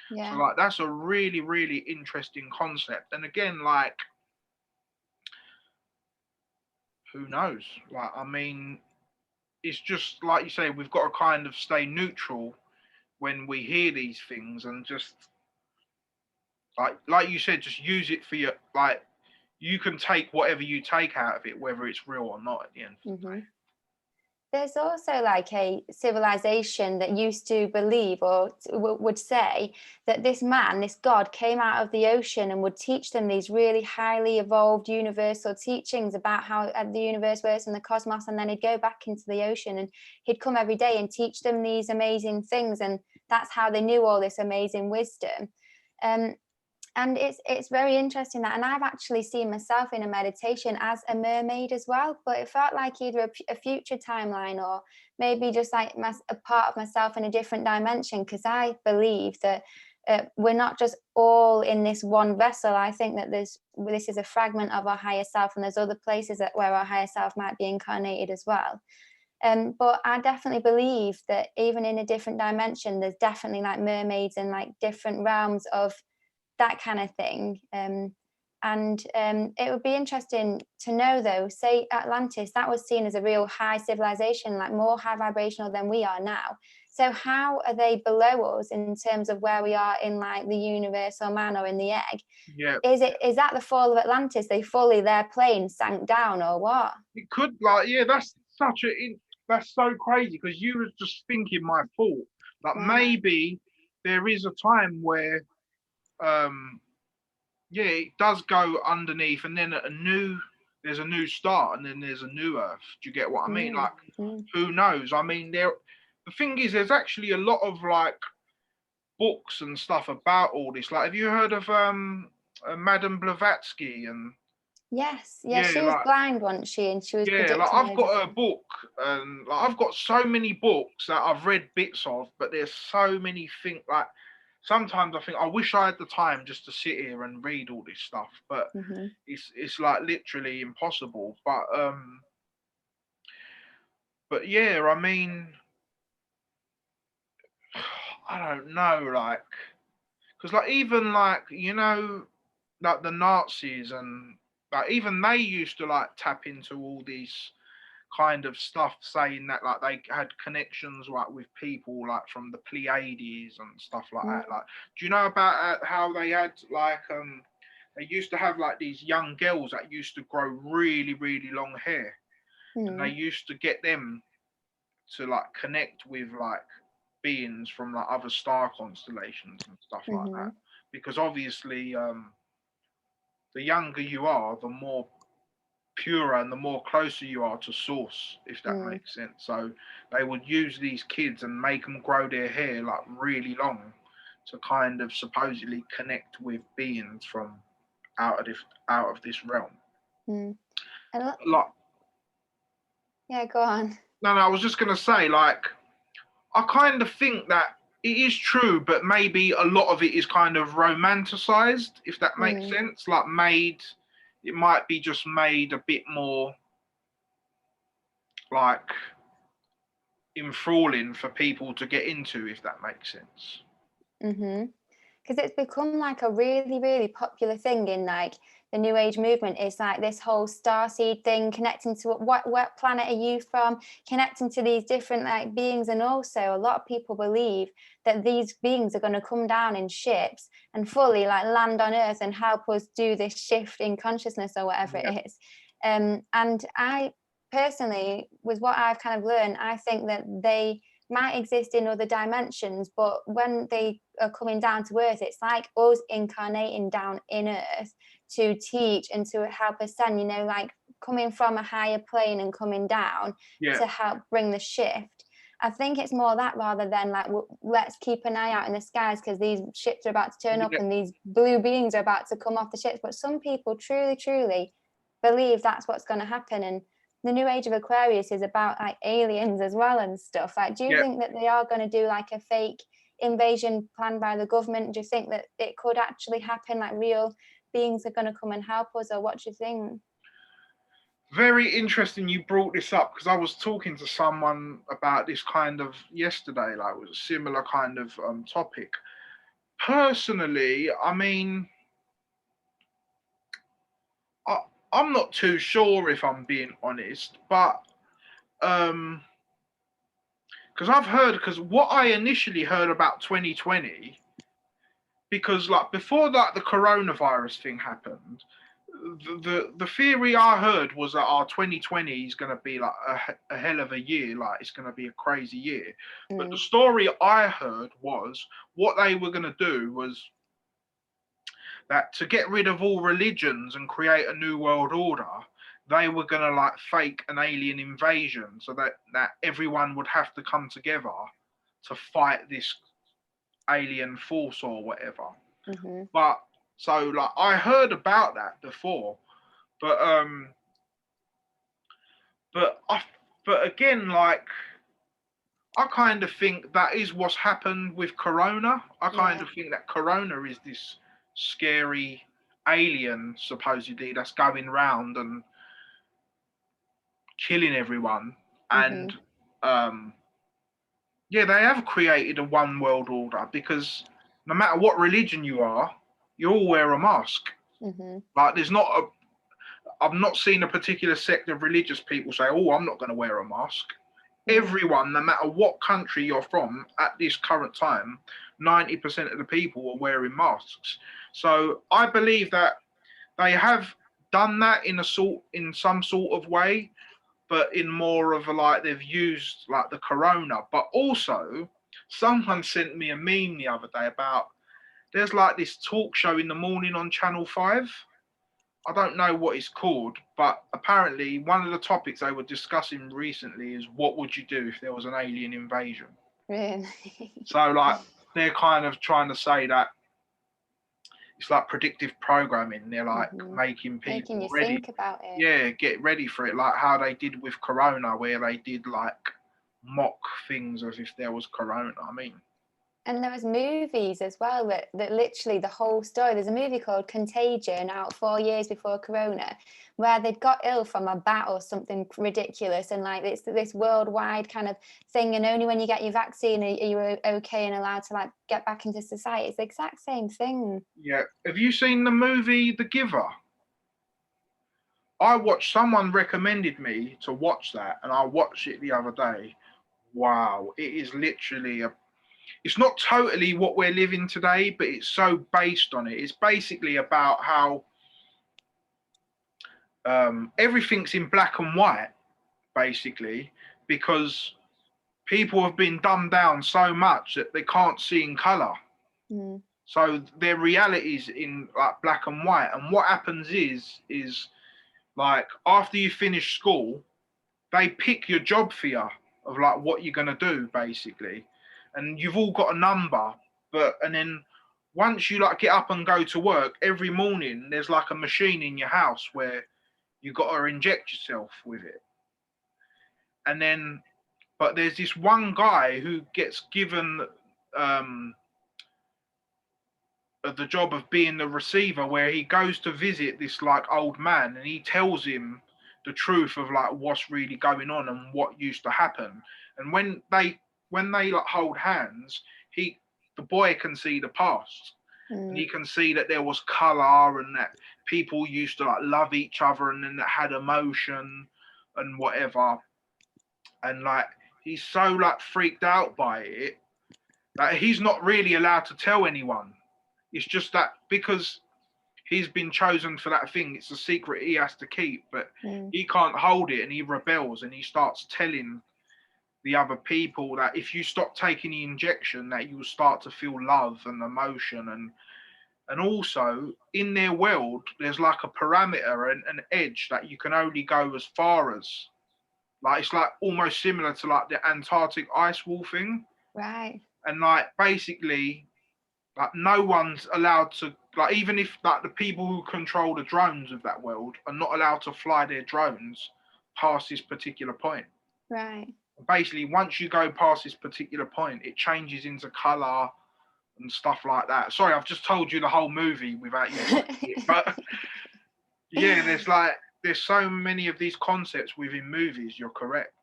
So like that's a really, really interesting concept. And again, like, who knows? Like, I mean, it's just like you say, we've got to kind of stay neutral when we hear these things, and just like you said, just use it for your, like, you can take whatever you take out of it, whether it's real or not at the end of the day. There's also like a civilization that used to believe or would say that this man, this god, came out of the ocean and would teach them these really highly evolved universal teachings about how the universe works and the cosmos, and then he'd go back into the ocean and he'd come every day and teach them these amazing things, and that's how they knew all this amazing wisdom. And it's very interesting that, and I've actually seen myself in a meditation as a mermaid as well, but it felt like either a future timeline or maybe just like a part of myself in a different dimension, because I believe that we're not just all in this one vessel. I think that this is a fragment of our higher self, and there's other places where our higher self might be incarnated as well. But I definitely believe that even in a different dimension, there's definitely like mermaids and like different realms of that kind of thing. It would be interesting to know, though, say Atlantis, that was seen as a real high civilization, like more high vibrational than we are now. So how are they below us in terms of where we are in like the universe or man or in the egg? Yeah. Is that the fall of Atlantis? Their plane sank down, or what? It could, like, yeah, that's so crazy, because you was just thinking my thought. Like, Wow. maybe there is a time where yeah, it does go underneath, and then there's a new start, and then there's a new Earth. Do you get what I mean? Like, who knows? I mean, the thing is, there's actually a lot of like books and stuff about all this. Like, have you heard of Madame Blavatsky? And Yes, yeah, she was like, blind once, and she was yeah, like, predicting I've got a everything. book, and like, I've got so many books that I've read bits of, but there's so many things. Like, sometimes I think I wish I had the time just to sit here and read all this stuff, but it's like literally impossible. But yeah, I mean, I don't know, like, because like, even like, like the Nazis, and like even they used to like tap into all these kind of stuff, saying that like they had connections like with people like from the Pleiades and stuff like that. Like, do you know about how they had like they used to have like these young girls that used to grow really, really long hair, and they used to get them to like connect with like beings from like other star constellations and stuff like that, because obviously the younger you are, the more purer and the more closer you are to source, if that makes sense. So they would use these kids and make them grow their hair like really long to kind of supposedly connect with beings from out of this realm. Like, yeah, go on. no, I was just gonna say, like, I kind of think that it is true, but maybe a lot of it is kind of romanticized, if that makes sense. Like, it might be just made a bit more like enthralling for people to get into, if that makes sense. Because it's become like a really, really popular thing in like the New Age movement. Is like this whole starseed thing, connecting to what planet are you from, connecting to these different like beings. And also a lot of people believe that these beings are going to come down in ships and fully like land on Earth and help us do this shift in consciousness or whatever it is. And I personally, with what I've kind of learned, I think that they might exist in other dimensions, but when they are coming down to Earth, it's like us incarnating down in Earth to teach and to help ascend, like coming from a higher plane and coming down to help bring the shift. I think it's more that rather than like, let's keep an eye out in the skies because these ships are about to turn up and these blue beings are about to come off the ships. But some people truly, truly believe that's what's going to happen. And the new age of Aquarius is about like aliens as well and stuff. Like, do you think that they are going to do like a fake invasion planned by the government? Do you think that it could actually happen, like real beings are going to come and help us, or what do you think? Very interesting you brought this up, because I was talking to someone about this kind of yesterday, like it was a similar kind of topic. Personally, I mean, I'm not too sure, if I'm being honest, but because because what I initially heard about 2020, because like before that the coronavirus thing happened, the theory I heard was that our 2020 is going to be like a hell of a year, like it's going to be a crazy year. But the story I heard was what they were going to do was that to get rid of all religions and create a new world order, they were going to like fake an alien invasion, so that everyone would have to come together to fight this alien force or whatever. But So like I heard about that before, but but I but again, like I kind of think that is what's happened with Corona. I kind of think that Corona is this scary alien supposedly that's going round and killing everyone. And yeah, they have created a one world order because no matter what religion you are, you all wear a mask. Like there's not a I've not seen a particular sect of religious people say, "Oh, I'm not going to wear a mask." Everyone, no matter what country you're from at this current time, 90% of the people are wearing masks. So I believe that they have done that in some sort of way, but in more of a like they've used like the corona. But also, someone sent me a meme the other day about there's like this talk show in the morning on Channel 5. I don't know what it's called, but apparently one of the topics they were discussing recently is what would you do if there was an alien invasion? Really? So like they're kind of trying to say that it's like predictive programming. They're like making people you ready. think about it. Yeah, get ready for it, like how they did with Corona, where they did like mock things as if there was Corona. I mean, and there was movies as well that literally the whole story. There's a movie called Contagion out 4 years before Corona, where they'd got ill from a bat or something ridiculous, and like it's this worldwide kind of thing. And only when you get your vaccine are you okay and allowed to like get back into society. It's the exact same thing. Yeah. Have you seen the movie The Giver? I watched. Someone recommended me to watch that, and I watched it the other day. Wow, it is literally a. It's not totally what we're living today, but it's so based on it. It's basically about how everything's in black and white, basically, because people have been dumbed down so much that they can't see in color. So their reality's in like black and white. And what happens is like after you finish school, they pick your job for you of like what you're gonna do basically, and you've all got a number. And then once you like get up and go to work every morning, there's like a machine in your house where you got to inject yourself with it. And then, but there's this one guy who gets given the job of being the receiver, where he goes to visit this like old man and he tells him the truth of like what's really going on and what used to happen. And when they like hold hands, the boy can see the past. And he can see that there was color and that people used to like love each other and then that had emotion and whatever. And like he's so like freaked out by it that he's not really allowed to tell anyone. It's just that because he's been chosen for that thing, it's a secret he has to keep, but he can't hold it and he rebels and he starts telling the other people that if you stop taking the injection that you'll start to feel love and emotion. And also in their world there's like a parameter and an edge that you can only go as far as, like it's like almost similar to like the Antarctic ice wall thing. Right. And like basically like no one's allowed to, like even if like the people who control the drones of that world are not allowed to fly their drones past this particular point. Right. Basically, once you go past this particular point, it changes into color and stuff like that. Sorry, I've just told you the whole movie without you watching it, but yeah, there's so many of these concepts within movies. You're correct.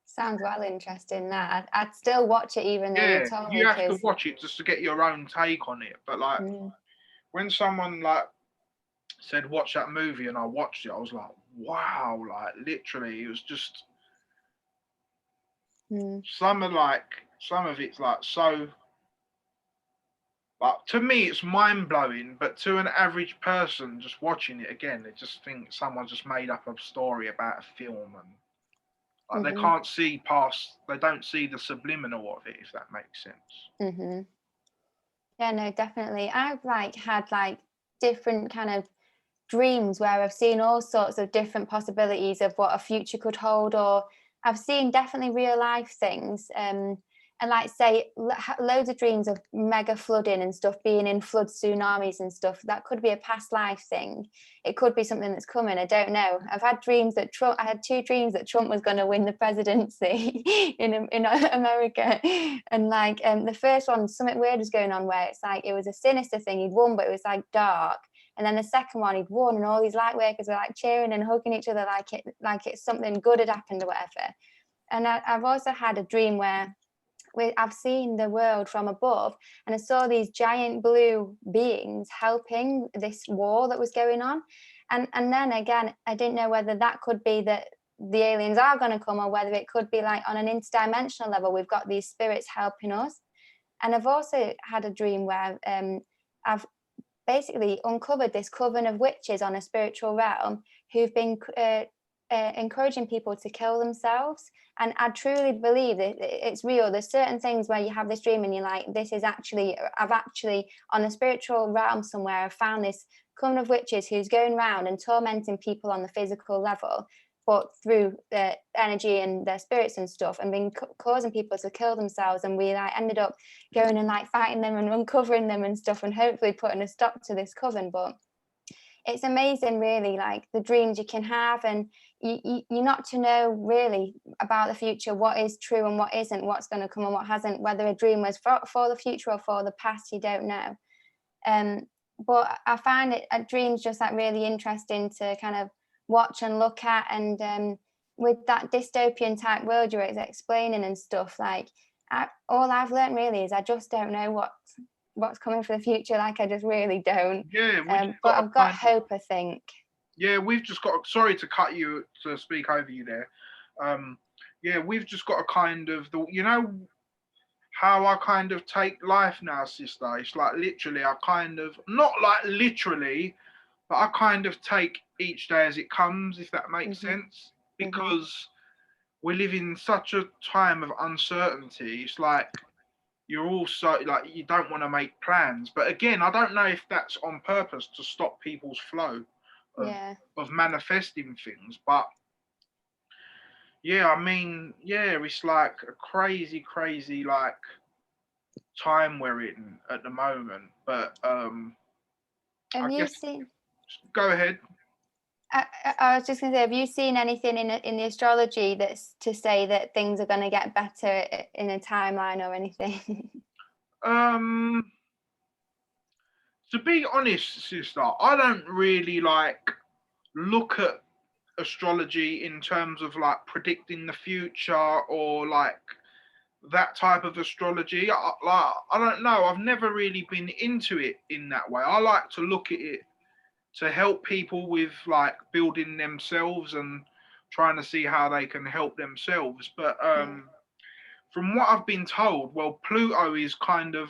Sounds well interesting. That I'd still watch it even though you told me. You have to watch it just to get your own take on it. But like when someone like said watch that movie and I watched it, I was like, wow, like literally, it was just some of it's like so. But to me, it's mind blowing. But to an average person just watching it again, they just think someone just made up a story about a film and. Like they can't see past, they don't see the subliminal of it, if that makes sense. Yeah, no, definitely. I've like had like different kind of dreams where I've seen all sorts of different possibilities of what a future could hold, or I've seen definitely real life things. And and like say loads of dreams of mega flooding and stuff, being in flood tsunamis and stuff. That could be a past life thing. It could be something that's coming. I don't know. I've had dreams that I had 2 dreams that Trump was going to win the presidency in America, and like the first one, something weird was going on where it's like it was a sinister thing. He'd won, but it was like dark. And then the second one, he'd won, and all these light workers were like cheering and hugging each other like it's something good had happened or whatever. And I've also had a dream where I've seen the world from above, and I saw these giant blue beings helping this war that was going on. And then again, I didn't know whether that could be that the aliens are going to come, or whether it could be like on an interdimensional level, we've got these spirits helping us. And I've also had a dream where I've basically uncovered this coven of witches on a spiritual realm who've been encouraging people to kill themselves. And I truly believe that it's real. There's certain things where you have this dream and you're like, I've actually on a spiritual realm somewhere, I've found this coven of witches who's going around and tormenting people on the physical level, but through the energy and their spirits and stuff, and been causing people to kill themselves. And we like ended up going and like fighting them and uncovering them and stuff, and hopefully putting a stop to this coven. But it's amazing, really, like the dreams you can have, and you're not to know really about the future, what is true and what isn't, what's going to come and what hasn't, whether a dream was for the future or for the past, you don't know. But I find dreams just like really interesting to kind of watch and look at. And with that dystopian type world you're explaining and stuff, like all I've learned really is I just don't know what's coming for the future. Like I just really don't. But I've got hope, I think. Yeah, we've just got, sorry to cut you, to speak over you there. Yeah, we've just got a kind of, how I kind of take life now, sister. It's like literally, I kind of, not like literally, but I kind of take each day as it comes, if that makes sense. Because we live in such a time of uncertainty. It's like, you're also like, you don't want to make plans. But again, I don't know if that's on purpose to stop people's flow of manifesting things. But yeah, I mean, yeah, it's like a crazy like time we're in at the moment. But have you seen? Go ahead. I was just going to say, have you seen anything in the astrology that's to say that things are going to get better in a timeline or anything? To be honest, sister, I don't really like look at astrology in terms of like predicting the future or like that type of astrology. I don't know. I've never really been into it in that way. I like to look at it to help people with like building themselves and trying to see how they can help themselves. But from what I've been told, well, Pluto is kind of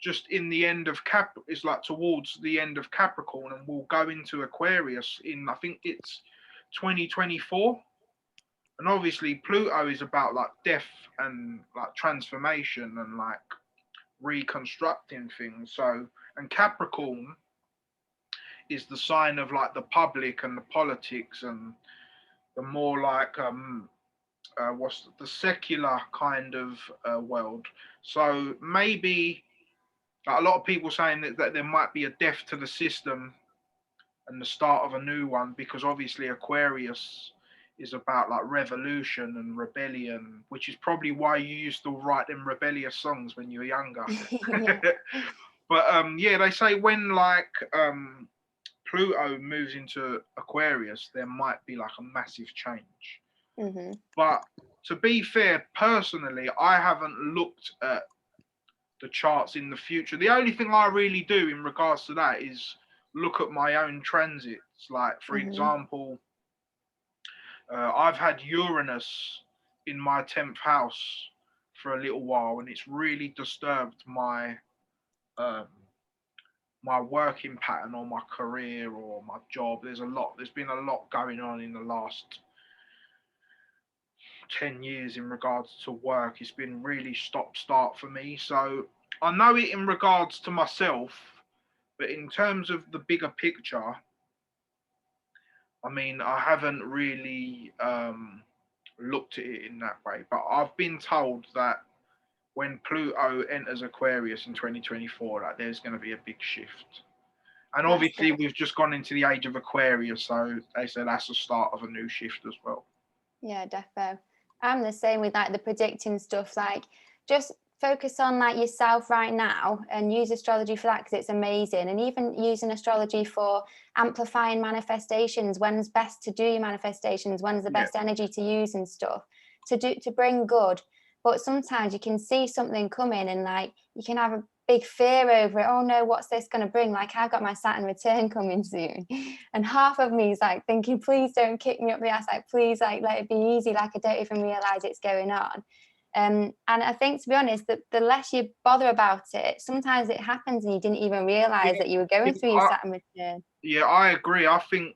just in the end of is like towards the end of Capricorn, and will go into Aquarius in, I think it's 2024. And obviously Pluto is about like death and like transformation and like reconstructing things. So, and Capricorn is the sign of like the public and the politics and the more like what's the secular kind of world. So maybe like, a lot of people saying that there might be a death to the system and the start of a new one, because obviously Aquarius is about like revolution and rebellion, which is probably why you used to write them rebellious songs when you were younger. But yeah, they say when like Pluto moves into Aquarius, there might be like a massive change. But to be fair, personally, I haven't looked at the charts in the future. The only thing I really do in regards to that is look at my own transits. Like, for example, I've had Uranus in my 10th house for a little while, and it's really disturbed my my working pattern or my career or my job. There's been a lot going on in the last 10 years in regards to work. It's been really stop-start for me. So I know it in regards to myself, but in terms of the bigger picture, I mean, I haven't really looked at it in that way. But I've been told that when Pluto enters Aquarius in 2024, like there's going to be a big shift. And That's obviously, good. we've just gone into the age of Aquarius, so they say that's the start of a new shift as well. Yeah, defo. I'm the same with like the predicting stuff. Like, just focus on like yourself right now and use astrology for that because it's amazing. And even using astrology for amplifying manifestations. When's best to do your manifestations? When's the Yeah. best energy to use and stuff to bring good. But sometimes you can see something coming and like you can have a big fear over it. Oh no, what's this going to bring? Like, I've got my Saturn return coming soon, and half of me is like thinking, please don't kick me up the ass, like please, like let it be easy, like I don't even realize it's going on. And I think, to be honest, that the less you bother about it, sometimes it happens and you didn't even realize that you were going through your Saturn return. Yeah, I agree. I think,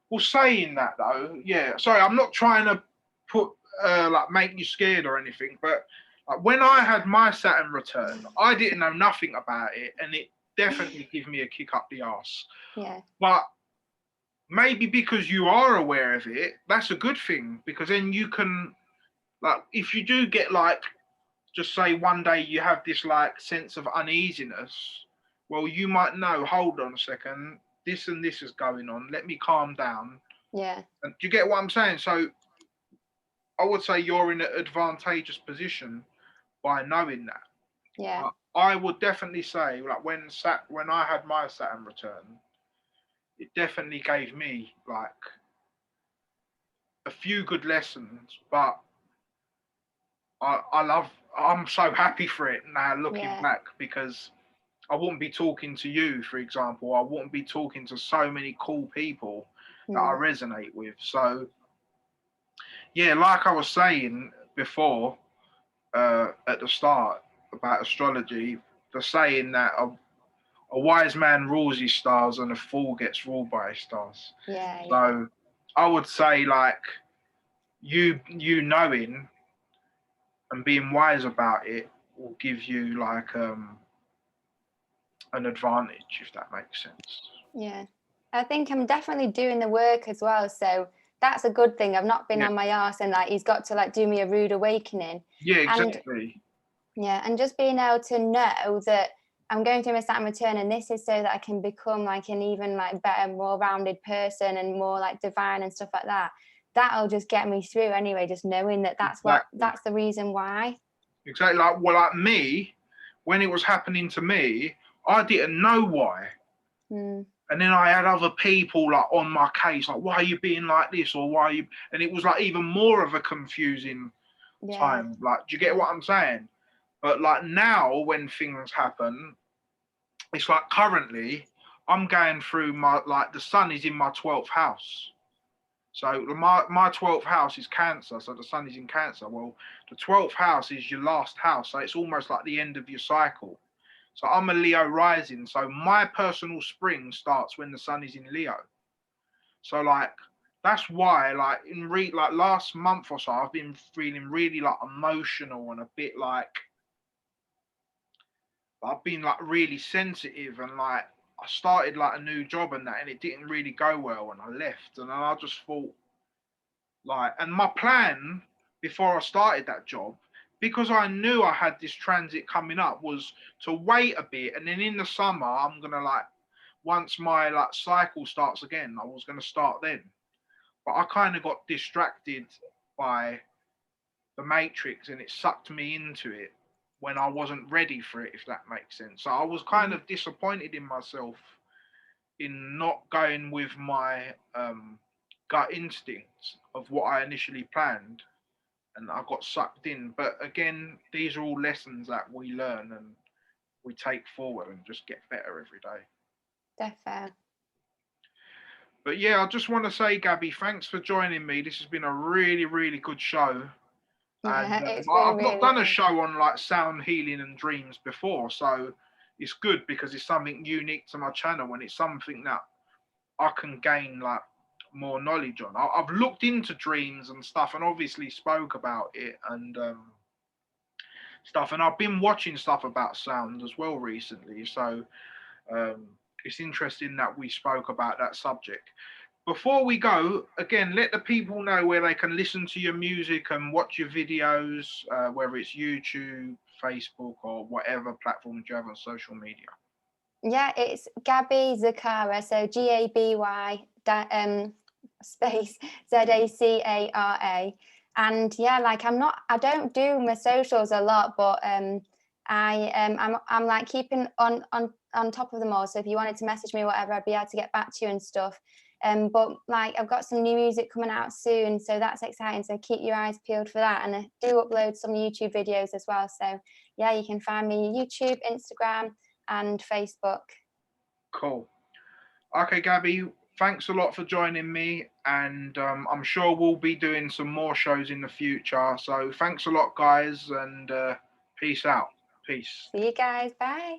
well, saying that though, yeah, sorry, I'm not trying to put like make you scared or anything, but like when I had my Saturn return, I didn't know nothing about it, and it definitely gave me a kick up the arse. Yeah. But maybe because you are aware of it, that's a good thing, because then you can, like, if you do get like, just say one day you have this like sense of uneasiness, well, you might know, hold on a second, this and this is going on, let me calm down. Yeah. And do you get what I'm saying? So I would say you're in an advantageous position by knowing that. Yeah. I would definitely say, like, when I had my Saturn return, it definitely gave me like a few good lessons, but I'm so happy for it now looking Yeah. back, because I wouldn't be talking to you, for example. I wouldn't be talking to so many cool people that I resonate with. So, yeah, like I was saying before, at the start about astrology, the saying that a wise man rules his stars and a fool gets ruled by his stars. Yeah. So I would say, like, you knowing and being wise about it will give you like an advantage, if that makes sense. Yeah. I think I'm definitely doing the work as well. So that's a good thing. I've not been on my arse and like he's got to like do me a rude awakening. Yeah, exactly. And just being able to know that I'm going through my Saturn return and this is so that I can become like an even like better, more rounded person and more like divine and stuff like that. That'll just get me through anyway, just knowing that that's the reason why. Exactly. Like me, when it was happening to me, I didn't know why. And then I had other people like on my case, like, why are you being like this? Or why are you, and it was like even more of a confusing time. Like, do you get what I'm saying? But like now when things happen, it's like currently I'm going through my, like, the sun is in my 12th house. So my 12th house is Cancer, so the sun is in Cancer. Well, the 12th house is your last house, so it's almost like the end of your cycle. So I'm a Leo rising, so my personal spring starts when the sun is in Leo. So like that's why like like last month or so I've been feeling really like emotional and a bit like I've been like really sensitive, and like I started like a new job and that, and it didn't really go well, and I left, and then I just thought like, and my plan before I started that job, because I knew I had this transit coming up, was to wait a bit, and then in the summer I'm gonna like, once my like cycle starts again, I was gonna start then. But I kind of got distracted by the Matrix and it sucked me into it when I wasn't ready for it, if that makes sense. So I was kind of disappointed in myself in not going with my gut instincts of what I initially planned, and I got sucked in. But again, these are all lessons that we learn and we take forward and just get better every day. Definitely. But yeah, I just want to say, Gabby, thanks for joining me. This has been a really, really good show. And I've not done a show on like sound healing and dreams before, so it's good because it's something unique to my channel, and it's something that I can gain like more knowledge on. I've looked into dreams and stuff, and obviously spoke about it and stuff, and I've been watching stuff about sound as well recently. So it's interesting that we spoke about that subject. Before we go, again, let the people know where they can listen to your music and watch your videos, whether it's YouTube, Facebook or whatever platforms you have on social media? Yeah, it's Gabby Zakara, so Gabby space Zacara. And yeah, like I don't do my socials a lot, but I'm like keeping on top of them all. So if you wanted to message me, whatever, I'd be able to get back to you and stuff. But like I've got some new music coming out soon, so that's exciting. So keep your eyes peeled for that. And I do upload some YouTube videos as well. So yeah, you can find me YouTube, Instagram, and Facebook. Cool. Okay, Gabby, thanks a lot for joining me, and I'm sure we'll be doing some more shows in the future. So thanks a lot, guys, and peace out. Peace. See you guys. Bye.